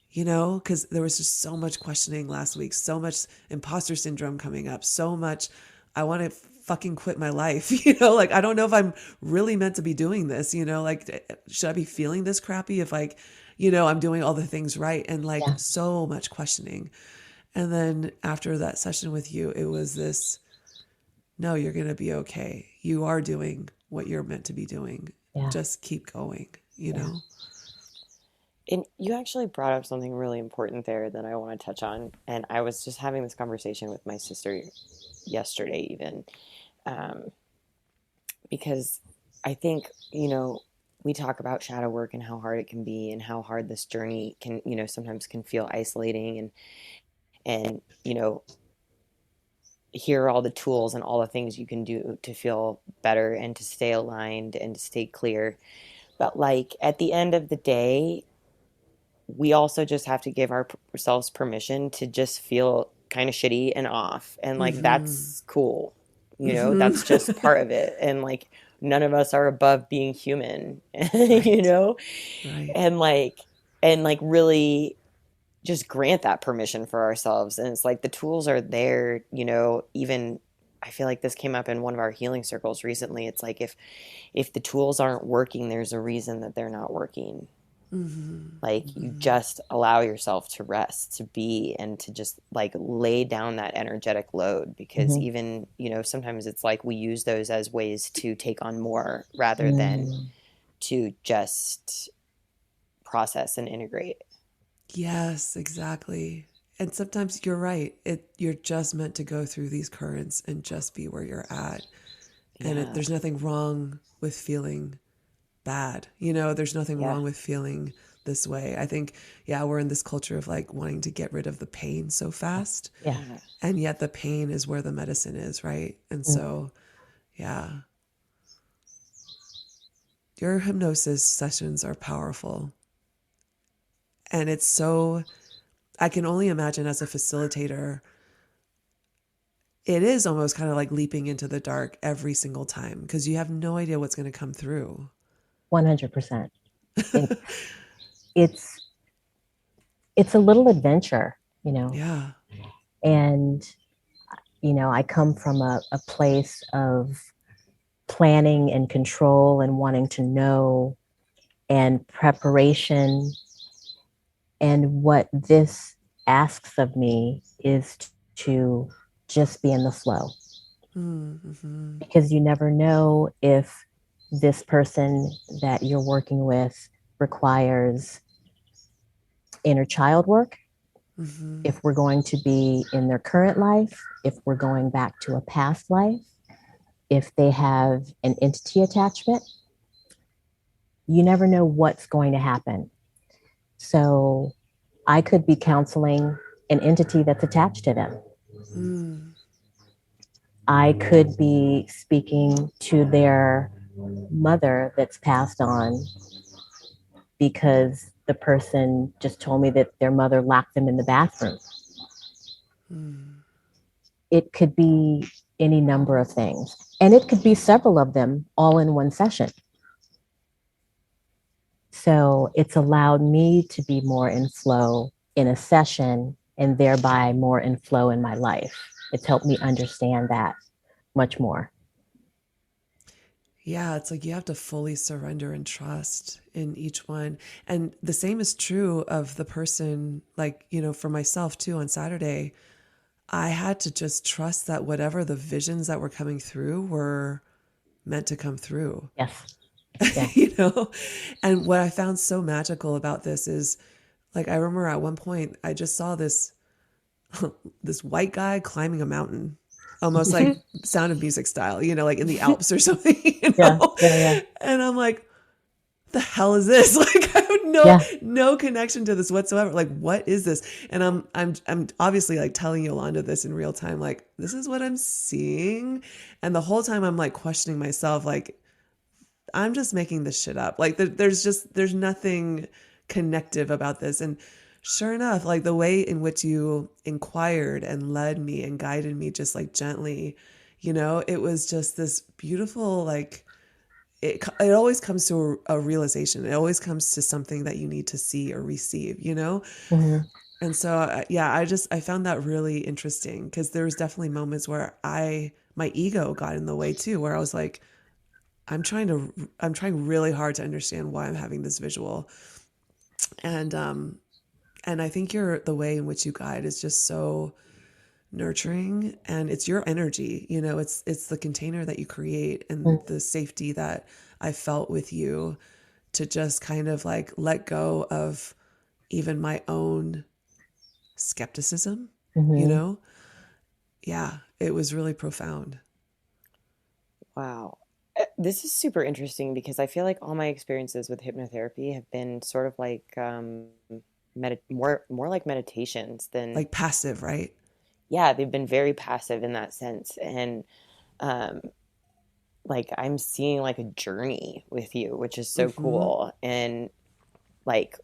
You know, because there was just so much questioning last week, so much imposter syndrome coming up, so much I want to fucking quit my life, you know, like I don't know if I'm really meant to be doing this, you know, like should I be feeling this crappy if like, you know, I'm doing all the things right, and like Yeah. so much questioning. And then after that session with you, it was this, no, you're going to be okay. You are doing what you're meant to be doing. Yeah. Just keep going, you Yeah. know? And you actually brought up something really important there that I want to touch on. And I was just having this conversation with my sister yesterday, even, um, because I think, you know, we talk about shadow work and how hard it can be and how hard this journey can, you know, sometimes can feel isolating, and, you know, here are all the tools and all the things you can do to feel better and to stay aligned and to stay clear. But like at the end of the day, we also just have to give ourselves permission to just feel kind of shitty and off. And like, Mm-hmm. that's cool. You know, that's just Mm-hmm. part of it. And like, none of us are above being human, you Right. know? Right. And like really just grant that permission for ourselves. And it's like the tools are there, you know, even I feel like this came up in one of our healing circles recently. It's like if the tools aren't working, there's a reason that they're not working. Mm-hmm. Like you Mm-hmm. just allow yourself to rest, to be, and to just like lay down that energetic load, because Mm-hmm. even, you know, sometimes it's like we use those as ways to take on more rather than Mm. to just process and integrate. Yes, exactly. And sometimes you're right. You're just meant to go through these currents and just be where you're at. And Yeah. there's nothing wrong with feeling bad. You know, there's nothing Yeah. wrong with feeling this way. I think, yeah, we're in this culture of like wanting to get rid of the pain so fast. Yeah. Yeah. And yet the pain is where the medicine is, right? And Mm. so, yeah, your hypnosis sessions are powerful. And it's so, I can only imagine as a facilitator, it is almost kind of like leaping into the dark every single time because you have no idea what's going to come through. 100%. It's it's a little adventure, you know. Yeah. And I come from a place of planning and control and wanting to know and preparation. And what this asks of me is to just be in the flow, Mm-hmm. because you never know if this person that you're working with requires inner child work, Mm-hmm. if we're going to be in their current life, if we're going back to a past life, if they have an entity attachment. You never know what's going to happen. So I could be counseling an entity that's attached to them. Mm. I could be speaking to their mother that's passed on because the person just told me that their mother locked them in the bathroom. Mm. It could be any number of things, and it could be several of them all in one session. So it's allowed me to be more in flow in a session and thereby more in flow in my life. It's helped me understand that much more. Yeah, it's like you have to fully surrender and trust in each one. And the same is true of the person, like, you know, for myself too on Saturday, I had to just trust that whatever the visions that were coming through were meant to come through. Yes. Yeah. You know? And what I found so magical about this is like I remember at one point I just saw this this white guy climbing a mountain, almost like Sound of Music style, you know, like in the Alps or something, you Yeah. know? Yeah. Yeah. And I'm like, the hell is this? Like I have Yeah. no connection to this whatsoever. Like, what is this? And I'm obviously like telling Yolanda this in real time, like, this is what I'm seeing. And the whole time I'm like questioning myself, like, I'm just making this shit up. Like there's nothing connective about this. And sure enough, like the way in which you inquired and led me and guided me just like gently, you know, it was just this beautiful, like, it always comes to a realization. It always comes to something that you need to see or receive, you know? Mm-hmm. And so, yeah, I found that really interesting because there was definitely moments where my ego got in the way too, where I was like, I'm trying really hard to understand why I'm having this visual. And I think the way in which you guide is just so nurturing, and it's your energy, you know, it's the container that you create and the safety that I felt with you to just kind of like let go of even my own skepticism, you Mm-hmm. know? Yeah, it was really profound. Wow. This is super interesting because I feel like all my experiences with hypnotherapy have been sort of like more like meditations than, Like passive, right? yeah, they've been very passive in that sense. And um, like I'm seeing like a journey with you, which is so Mm-hmm. cool. And like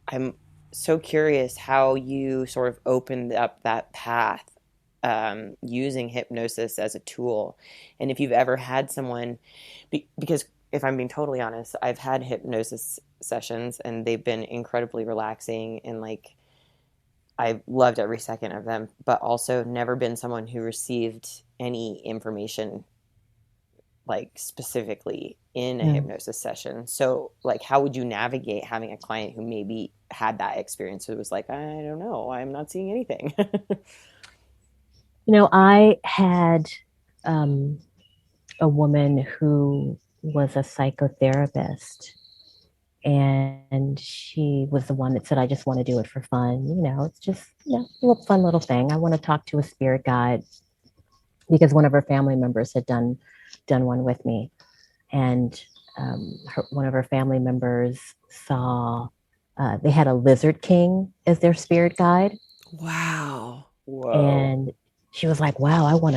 I'm so curious how you sort of opened up that path using hypnosis as a tool. And if you've ever had someone, because if I'm being totally honest, I've had hypnosis sessions and they've been incredibly relaxing and like I've loved every second of them, but also never been someone who received any information like specifically in a Mm. hypnosis session. So like how would you navigate having a client who maybe had that experience who was like, I don't know, I'm not seeing anything. I had um, a woman who was a psychotherapist, and she was the one that said, I just want to do it for fun. It's just, a little fun little thing. I want to talk to a spirit guide because one of her family members had done one with me. and one of her family members saw they had a lizard king as their spirit guide, Wow. Whoa. and she was like, "Wow, I want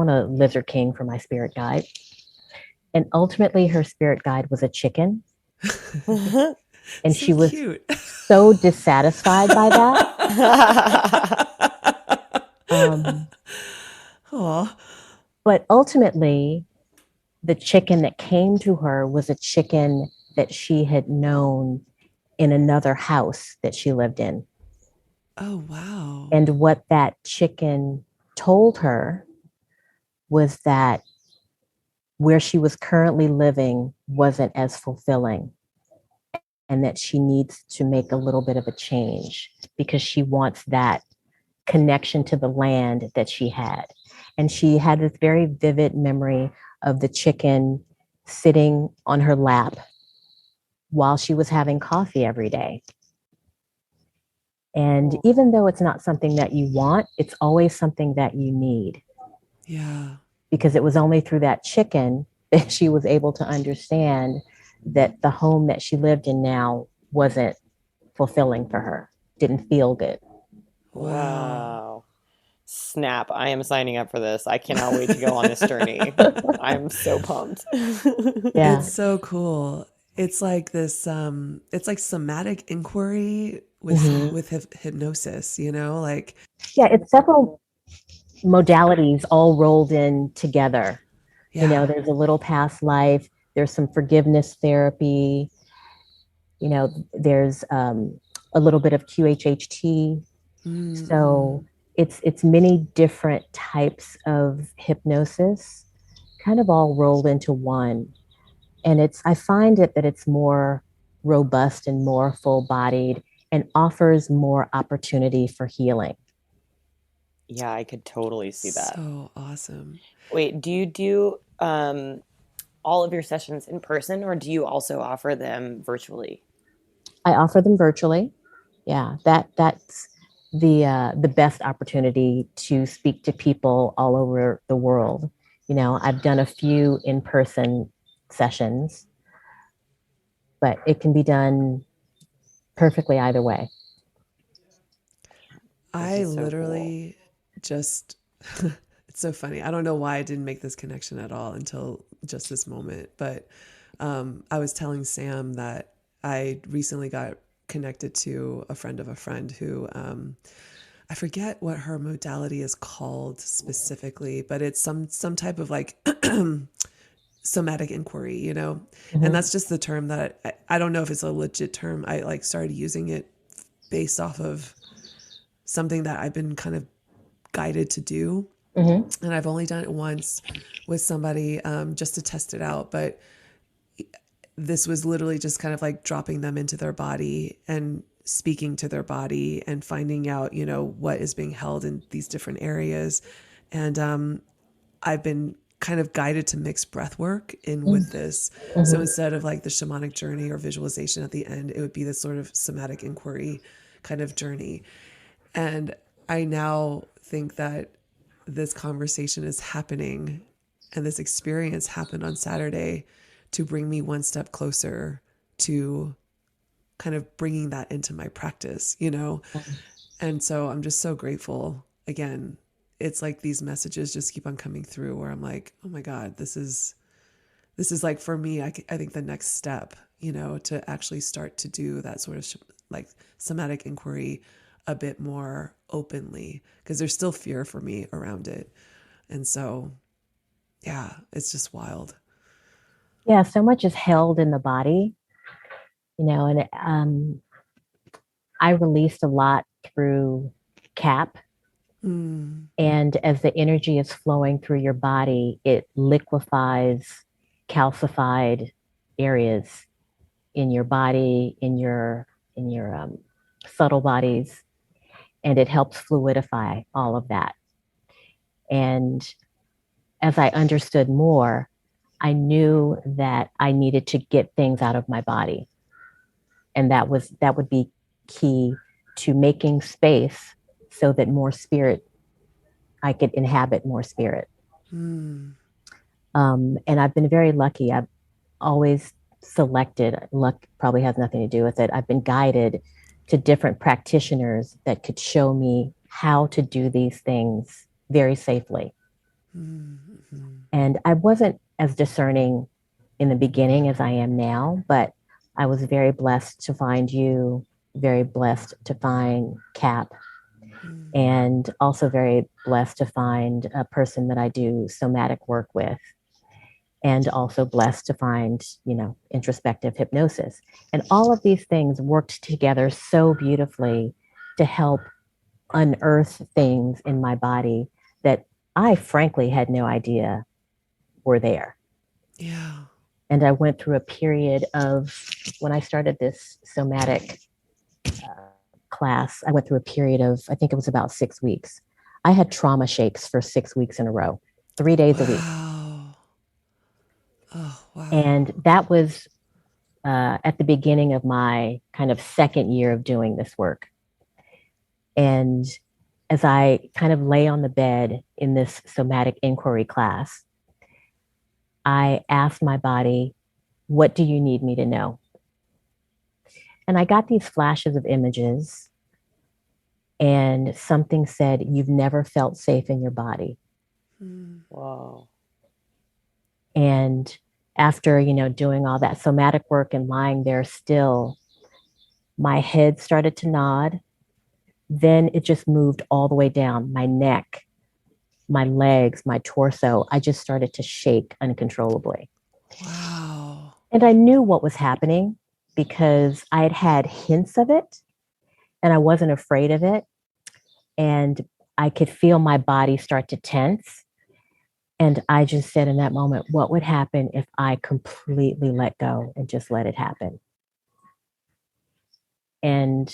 a lizard king for my spirit guide." And ultimately, her spirit guide was a chicken, and So she was cute. so dissatisfied by that. Um, Aw. but ultimately, the chicken that came to her was a chicken that she had known in another house that she lived in. Oh, wow. And what that chicken told her was that where she was currently living wasn't as fulfilling, and that she needs to make a little bit of a change because she wants that connection to the land that she had. And she had this very vivid memory of the chicken sitting on her lap while she was having coffee every day. And even though it's not something that you want, it's always something that you need, Yeah. because it was only through that chicken that she was able to understand that the home that she lived in now wasn't fulfilling for her, didn't feel good. Wow. Wow. Snap. I am signing up for this. I cannot wait to go on this journey. I'm so pumped. Yeah. It's so cool. It's like this it's like somatic inquiry Mm-hmm. with hypnosis, you know? Like Yeah, it's several modalities all rolled in together. You know, yeah. there's a little past life, there's some forgiveness therapy, you know, there's a little bit of QHHT. Mm-hmm. So it's many different types of hypnosis, kind of all rolled into one. And I find it that it's more robust and more full bodied and offers more opportunity for healing. Yeah, I could totally see that. So awesome. Wait, do you do all of your sessions in person or do you also offer them virtually? I offer them virtually. Yeah, that's the best opportunity to speak to people all over the world. You know, I've done a few in person sessions, but it can be done perfectly either way. This I is so cool. literally just it's so funny. I don't know why I didn't make this connection at all until just this moment, but I was telling Sam that I recently got connected to a friend of a friend who I forget what her modality is called specifically, but it's some type of like somatic inquiry, you know? And Mm-hmm. that's just the term that I don't know if it's a legit term. I like started using it based off of something that I've been kind of guided to do. Mm-hmm. And I've only done it once with somebody just to test it out. But this was literally just kind of like dropping them into their body and speaking to their body and finding out, you know, what is being held in these different areas. And I've been kind of guided to mix breath work in with this. So Mm-hmm. instead of like the shamanic journey or visualization at the end, it would be this sort of somatic inquiry kind of journey. And I now think that this conversation is happening and this experience happened on Saturday to bring me one step closer to kind of bringing that into my practice, you know? And so I'm just so grateful. Again, it's like these messages just keep on coming through where I'm like, oh my God, this is like for me, I think the next step, you know, to actually start to do that sort of like somatic inquiry a bit more openly because there's still fear for me around it. And so, yeah, it's just wild. Yeah, so much is held in the body, you know, and I released a lot through CAP. Mm, And as the energy is flowing through your body, it liquefies calcified areas in your body, in your subtle bodies, and it helps fluidify all of that. And as I understood more, I knew that I needed to get things out of my body, and that would be key to making space so that more spirit I could inhabit more spirit. mm. And I've been very lucky. I've always selected, luck probably has nothing to do with it. I've been guided to different practitioners that could show me how to do these things very safely. Mm-hmm. And I wasn't as discerning in the beginning as I am now, but I was very blessed to find you, very blessed to find Cap, and also very blessed to find a person that I do somatic work with, and also blessed to find, introspective hypnosis. And all of these things worked together so beautifully to help unearth things in my body that I frankly had no idea were there. Yeah. And I went through a period of, when I started this somatic class, I went through a period of, I think it was about 6 weeks. I had trauma shakes for 6 weeks in a row, 3 days a week. Wow. Oh, wow. And that was at the beginning of my kind of second year of doing this work. And as I kind of lay on the bed in this somatic inquiry class, I asked my body, what do you need me to know? And I got these flashes of images, and something said, you've never felt safe in your body. Whoa. And after, doing all that somatic work and lying there still, my head started to nod. Then it just moved all the way down my neck, my legs, my torso. I just started to shake uncontrollably. Wow. And I knew what was happening because I had had hints of it and I wasn't afraid of it. And I could feel my body start to tense. And I just said in that moment, what would happen if I completely let go and just let it happen? And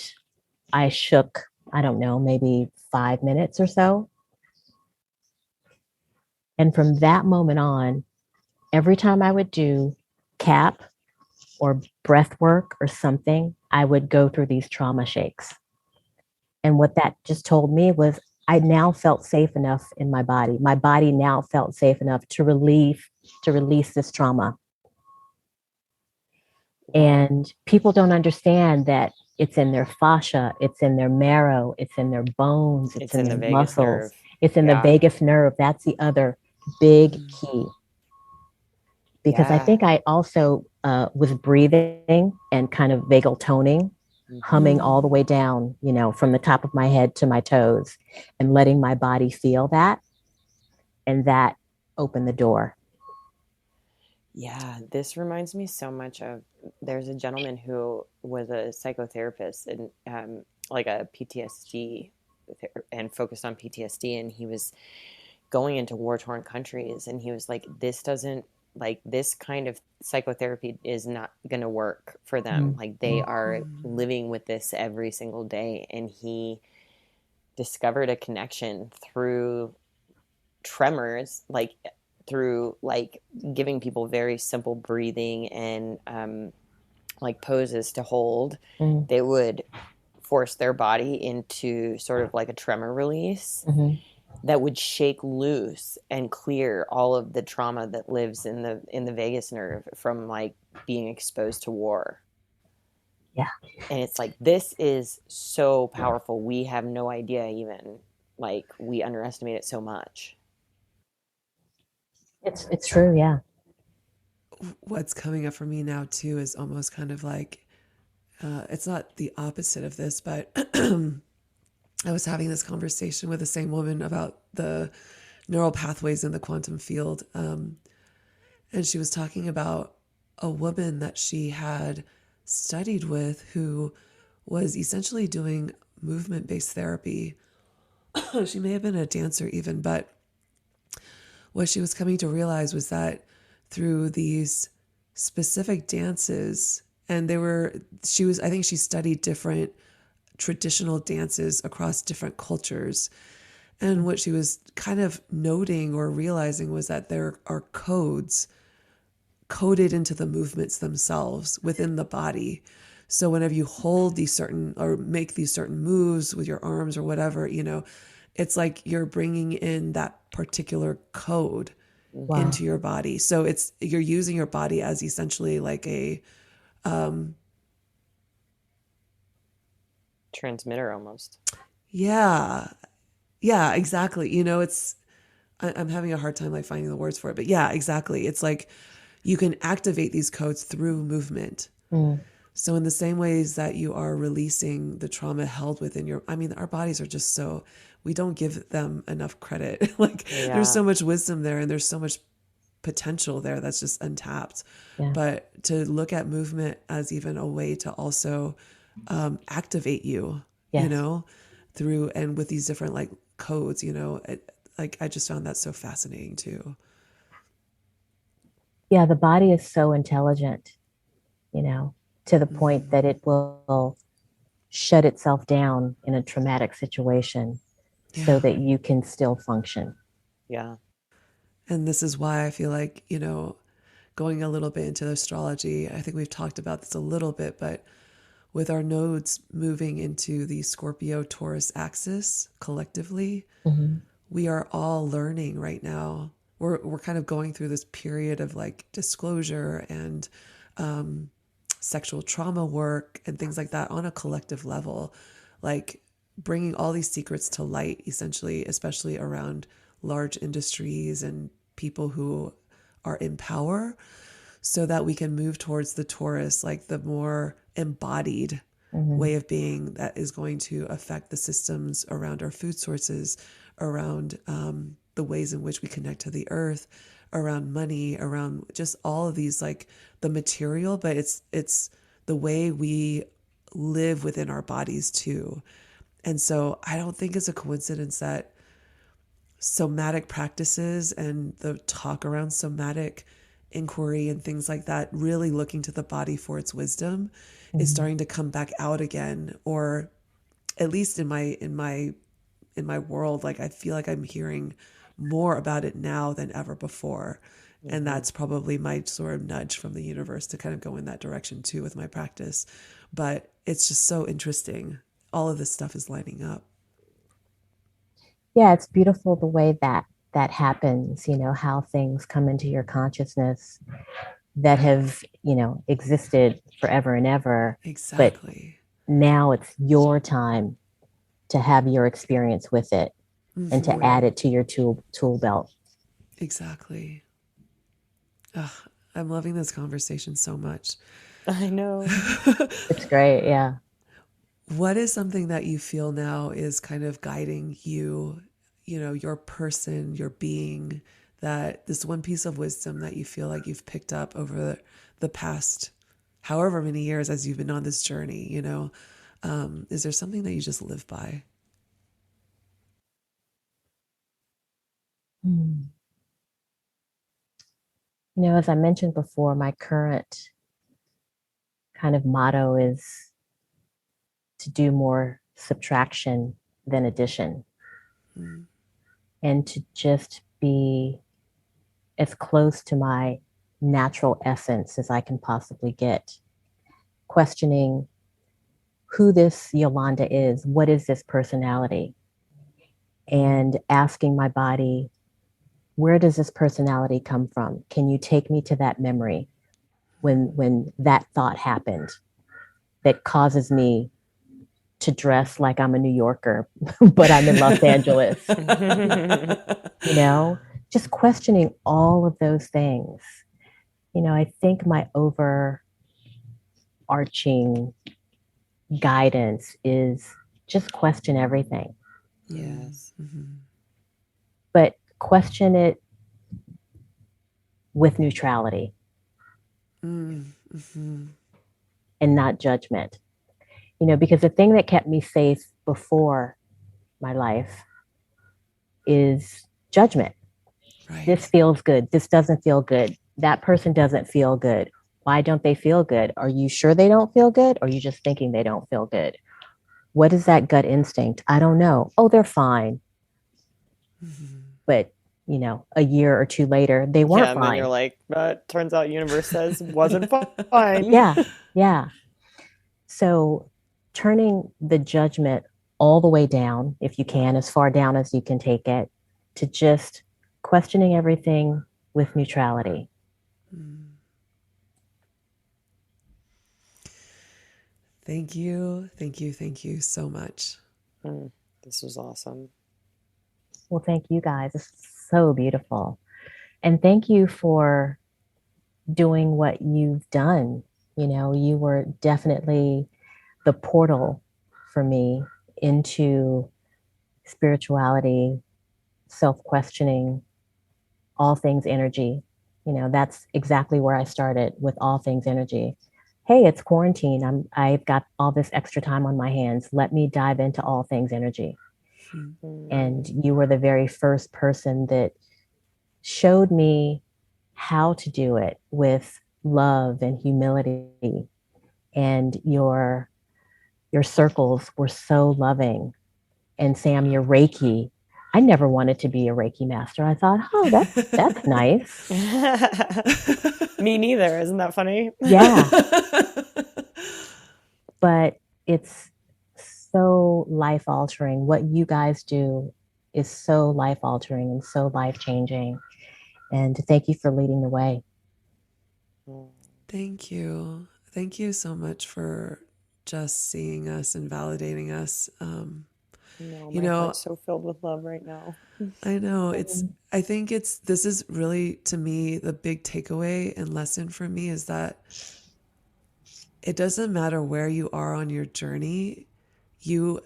I shook, I don't know, maybe 5 minutes or so. And from that moment on, every time I would do CAP or breath work or something, I would go through these trauma shakes. And what that just told me was I now felt safe enough in my body. My body now felt safe enough to release this trauma. Wow. And people don't understand that it's in their fascia, it's in their marrow, it's in their bones, it's in in the their vagus muscles, nerve. it's in the Yeah. vagus nerve. That's the other big key. Because I Yeah. think I also was breathing and kind of vagal toning, humming all the way down, from the top of my head to my toes, and letting my body feel that. And that opened the door. Yeah, this reminds me so much of, there's a gentleman who was a psychotherapist and like a PTSD and focused on PTSD, and he was going into war-torn countries, and he was like, this doesn't, like, this kind of psychotherapy is not going to work for them. Like, they are living with this every single day. And he discovered a connection through tremors, like through like giving people very simple breathing and like poses to hold. They would force their body into sort of like a tremor release that would shake loose and clear all of the trauma that lives in the vagus nerve from like being exposed to war. Yeah. And it's like, this is so powerful. We have no idea, even, like, we underestimate it so much. It's true, yeah. What's coming up for me now too is almost kind of like it's not the opposite of this, but I was having this conversation with the same woman about the neural pathways in the quantum field, and she was talking about a woman that she had studied with who was essentially doing movement-based therapy. She may have been a dancer even, but what she was coming to realize was that through these specific dances, and I think she studied different traditional dances across different cultures. And what she was kind of noting or realizing was that there are codes coded into the movements themselves within the body. So whenever you hold these certain or make these certain moves with your arms or whatever, it's like you're bringing in that particular code Wow. into your body. So you're using your body as essentially like a Transmitter almost. yeah, yeah, exactly. You know, I'm having a hard time like finding the words for it, but yeah, exactly. It's like you can activate these codes through movement. Mm. So in the same ways that you are releasing the trauma held within I mean, our bodies are just so, we don't give them enough credit. Like there's Yeah. so much wisdom there and there's so much potential there that's just untapped. Yeah. But to look at movement as even a way to also activate you, you Yes. know, through and with these different like codes, you know, like I just found that so fascinating too. Yeah, the body is so intelligent, you know, to the point that Mm-hmm. it will shut itself down in a traumatic situation so Yeah. that you can still function. Yeah. And this is why I feel like, you know, going a little bit into astrology, I think we've talked about this a little bit, but with our nodes moving into the Scorpio Taurus axis collectively, Mm-hmm. we are all learning right now. We're kind of going through this period of like disclosure and sexual trauma work and things like that on a collective level, like bringing all these secrets to light, essentially, especially around large industries and people who are in power, so that we can move towards the Taurus, like the more embodied Mm-hmm. way of being that is going to affect the systems around our food sources, around the ways in which we connect to the earth, around money, around just all of these, like the material, but it's the way we live within our bodies too. And so I don't think it's a coincidence that somatic practices and the talk around somatic inquiry and things like that, really looking to the body for its wisdom, is Mm-hmm. starting to come back out again, or at least in my world, like I feel like I'm hearing more about it now than ever before. And Mm-hmm. that's probably my sort of nudge from the universe to kind of go in that direction too with my practice. But it's just so interesting. All of this stuff is lining up. Yeah, it's beautiful the way that that happens, you know, how things come into your consciousness that have, you know, existed forever and ever, but Exactly. now it's your time to have your experience with it and to Mm-hmm. add it to your tool belt. Exactly. Ugh, I'm loving this conversation so much. I know. It's great. Yeah. What is something that you feel now is kind of guiding you, you know, your person, your being, that this one piece of wisdom that you feel like you've picked up over the past however many years as you've been on this journey, you know? Is there something that you just live by? Hmm. You know, as I mentioned before, my current kind of motto is to do more subtraction than addition Mm, and to just be as close to my natural essence as I can possibly get, questioning who this Yolanda is, what is this personality, and asking my body, where does this personality come from? Can you take me to that memory when that thought happened that causes me to dress like I'm a New Yorker, but I'm in Los Angeles, you know, just questioning all of those things. You know, I think my overarching guidance is just question everything, mm, Yes. mhm, but question it with neutrality mm, mhm. and not judgment. You know, because the thing that kept me safe before my life is judgment. This Right. feels good. This doesn't feel good. That person doesn't feel good. Why don't they feel good? Are you sure they don't feel good? Or are you just thinking they don't feel good? What is that gut instinct? I don't know. Oh, they're fine. Mhm. But, you know, a year or two later, they Yeah, weren't and then you're fine. like, turns out universe says wasn't fine. Yeah. Yeah. So turning the judgment all the way down, if you can, as far down as you can take it, to just questioning everything with neutrality. Thank you. Thank you. Thank you so much. This was awesome. Well, thank you guys. This is so beautiful. And thank you for doing what you've done. You know, you were definitely the portal for me into spirituality, self-questioning, all things energy. You know, that's exactly where I started with all things energy. Hey, it's quarantine. I've got all this extra time on my hands. Let me dive into all things energy. And you were the very first person that showed me how to do it with love and humility. And your circles were so loving. And Sam, your Reiki, I never wanted to be a Reiki master. I thought, oh, that's nice. Me neither. Isn't that funny? Yeah. But it's so life altering. What you guys do is so life altering and so life changing. And thank you for leading the way. Thank you. Thank you so much for just seeing us and validating us. My heart's so filled with love right now. I know I think this is really, to me, the big takeaway and lesson for me is that it doesn't matter where you are on your journey. You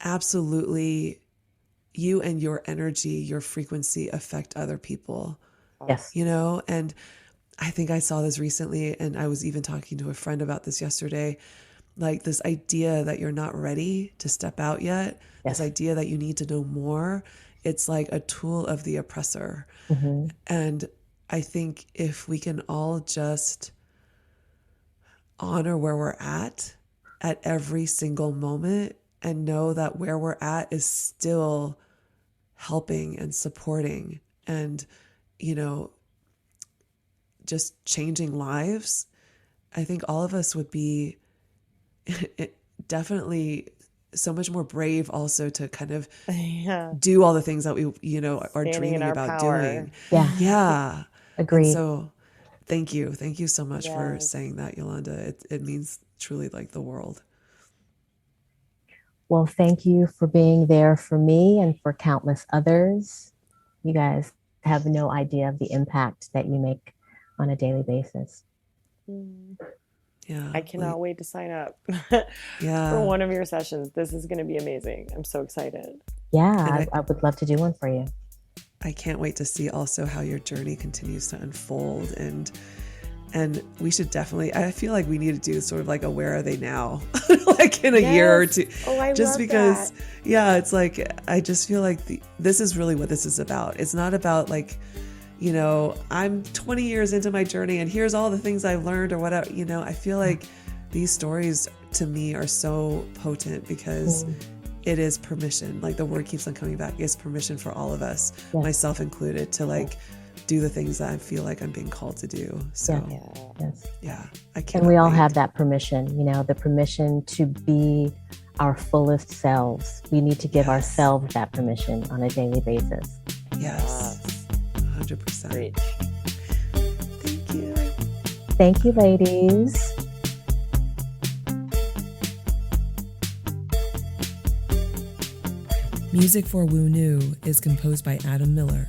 absolutely, you and your energy, your frequency affect other people. Yes. You know, and I think I saw this recently, and I was even talking to a friend about this yesterday. Like this idea that you're not ready to step out yet, Yes. this idea that you need to know more, it's like a tool of the oppressor. And I think if we can all just honor where we're at every single moment and know that where we're at is still helping and supporting and, you know, just changing lives, I think all of us would be definitely so much more brave also to kind of do all the things that we, you know, are dreaming about doing. Yeah. Agreed. And so thank you. Thank you so much for saying that, Yolanda. It means truly like the world. Well, thank you for being there for me and for countless others. You guys have no idea of the impact that you make on a daily basis. Yeah, I cannot wait to sign up for one of your sessions. This is going to be amazing. I'm so excited. Yeah, I would love to do one for you. I can't wait to see also how your journey continues to unfold, and we should definitely, I feel like we need to do sort of like a where are they now, like in a year or two. Oh, I just love because that. Yeah, it's like I just feel like this is really what this is about. It's not about like, you know, I'm 20 years into my journey and here's all the things I've learned or whatever. You know, I feel like these stories to me are so potent because it is permission. Like the word keeps on coming back. It's permission for all of us, myself included, to like do the things that I feel like I'm being called to do. So I can't. And we all have that permission, you know, the permission to be our fullest selves. We need to give ourselves that permission on a daily basis. Yes. 100%. Great. Thank you. Thank you, ladies. Music for Woo New is composed by Adam Miller.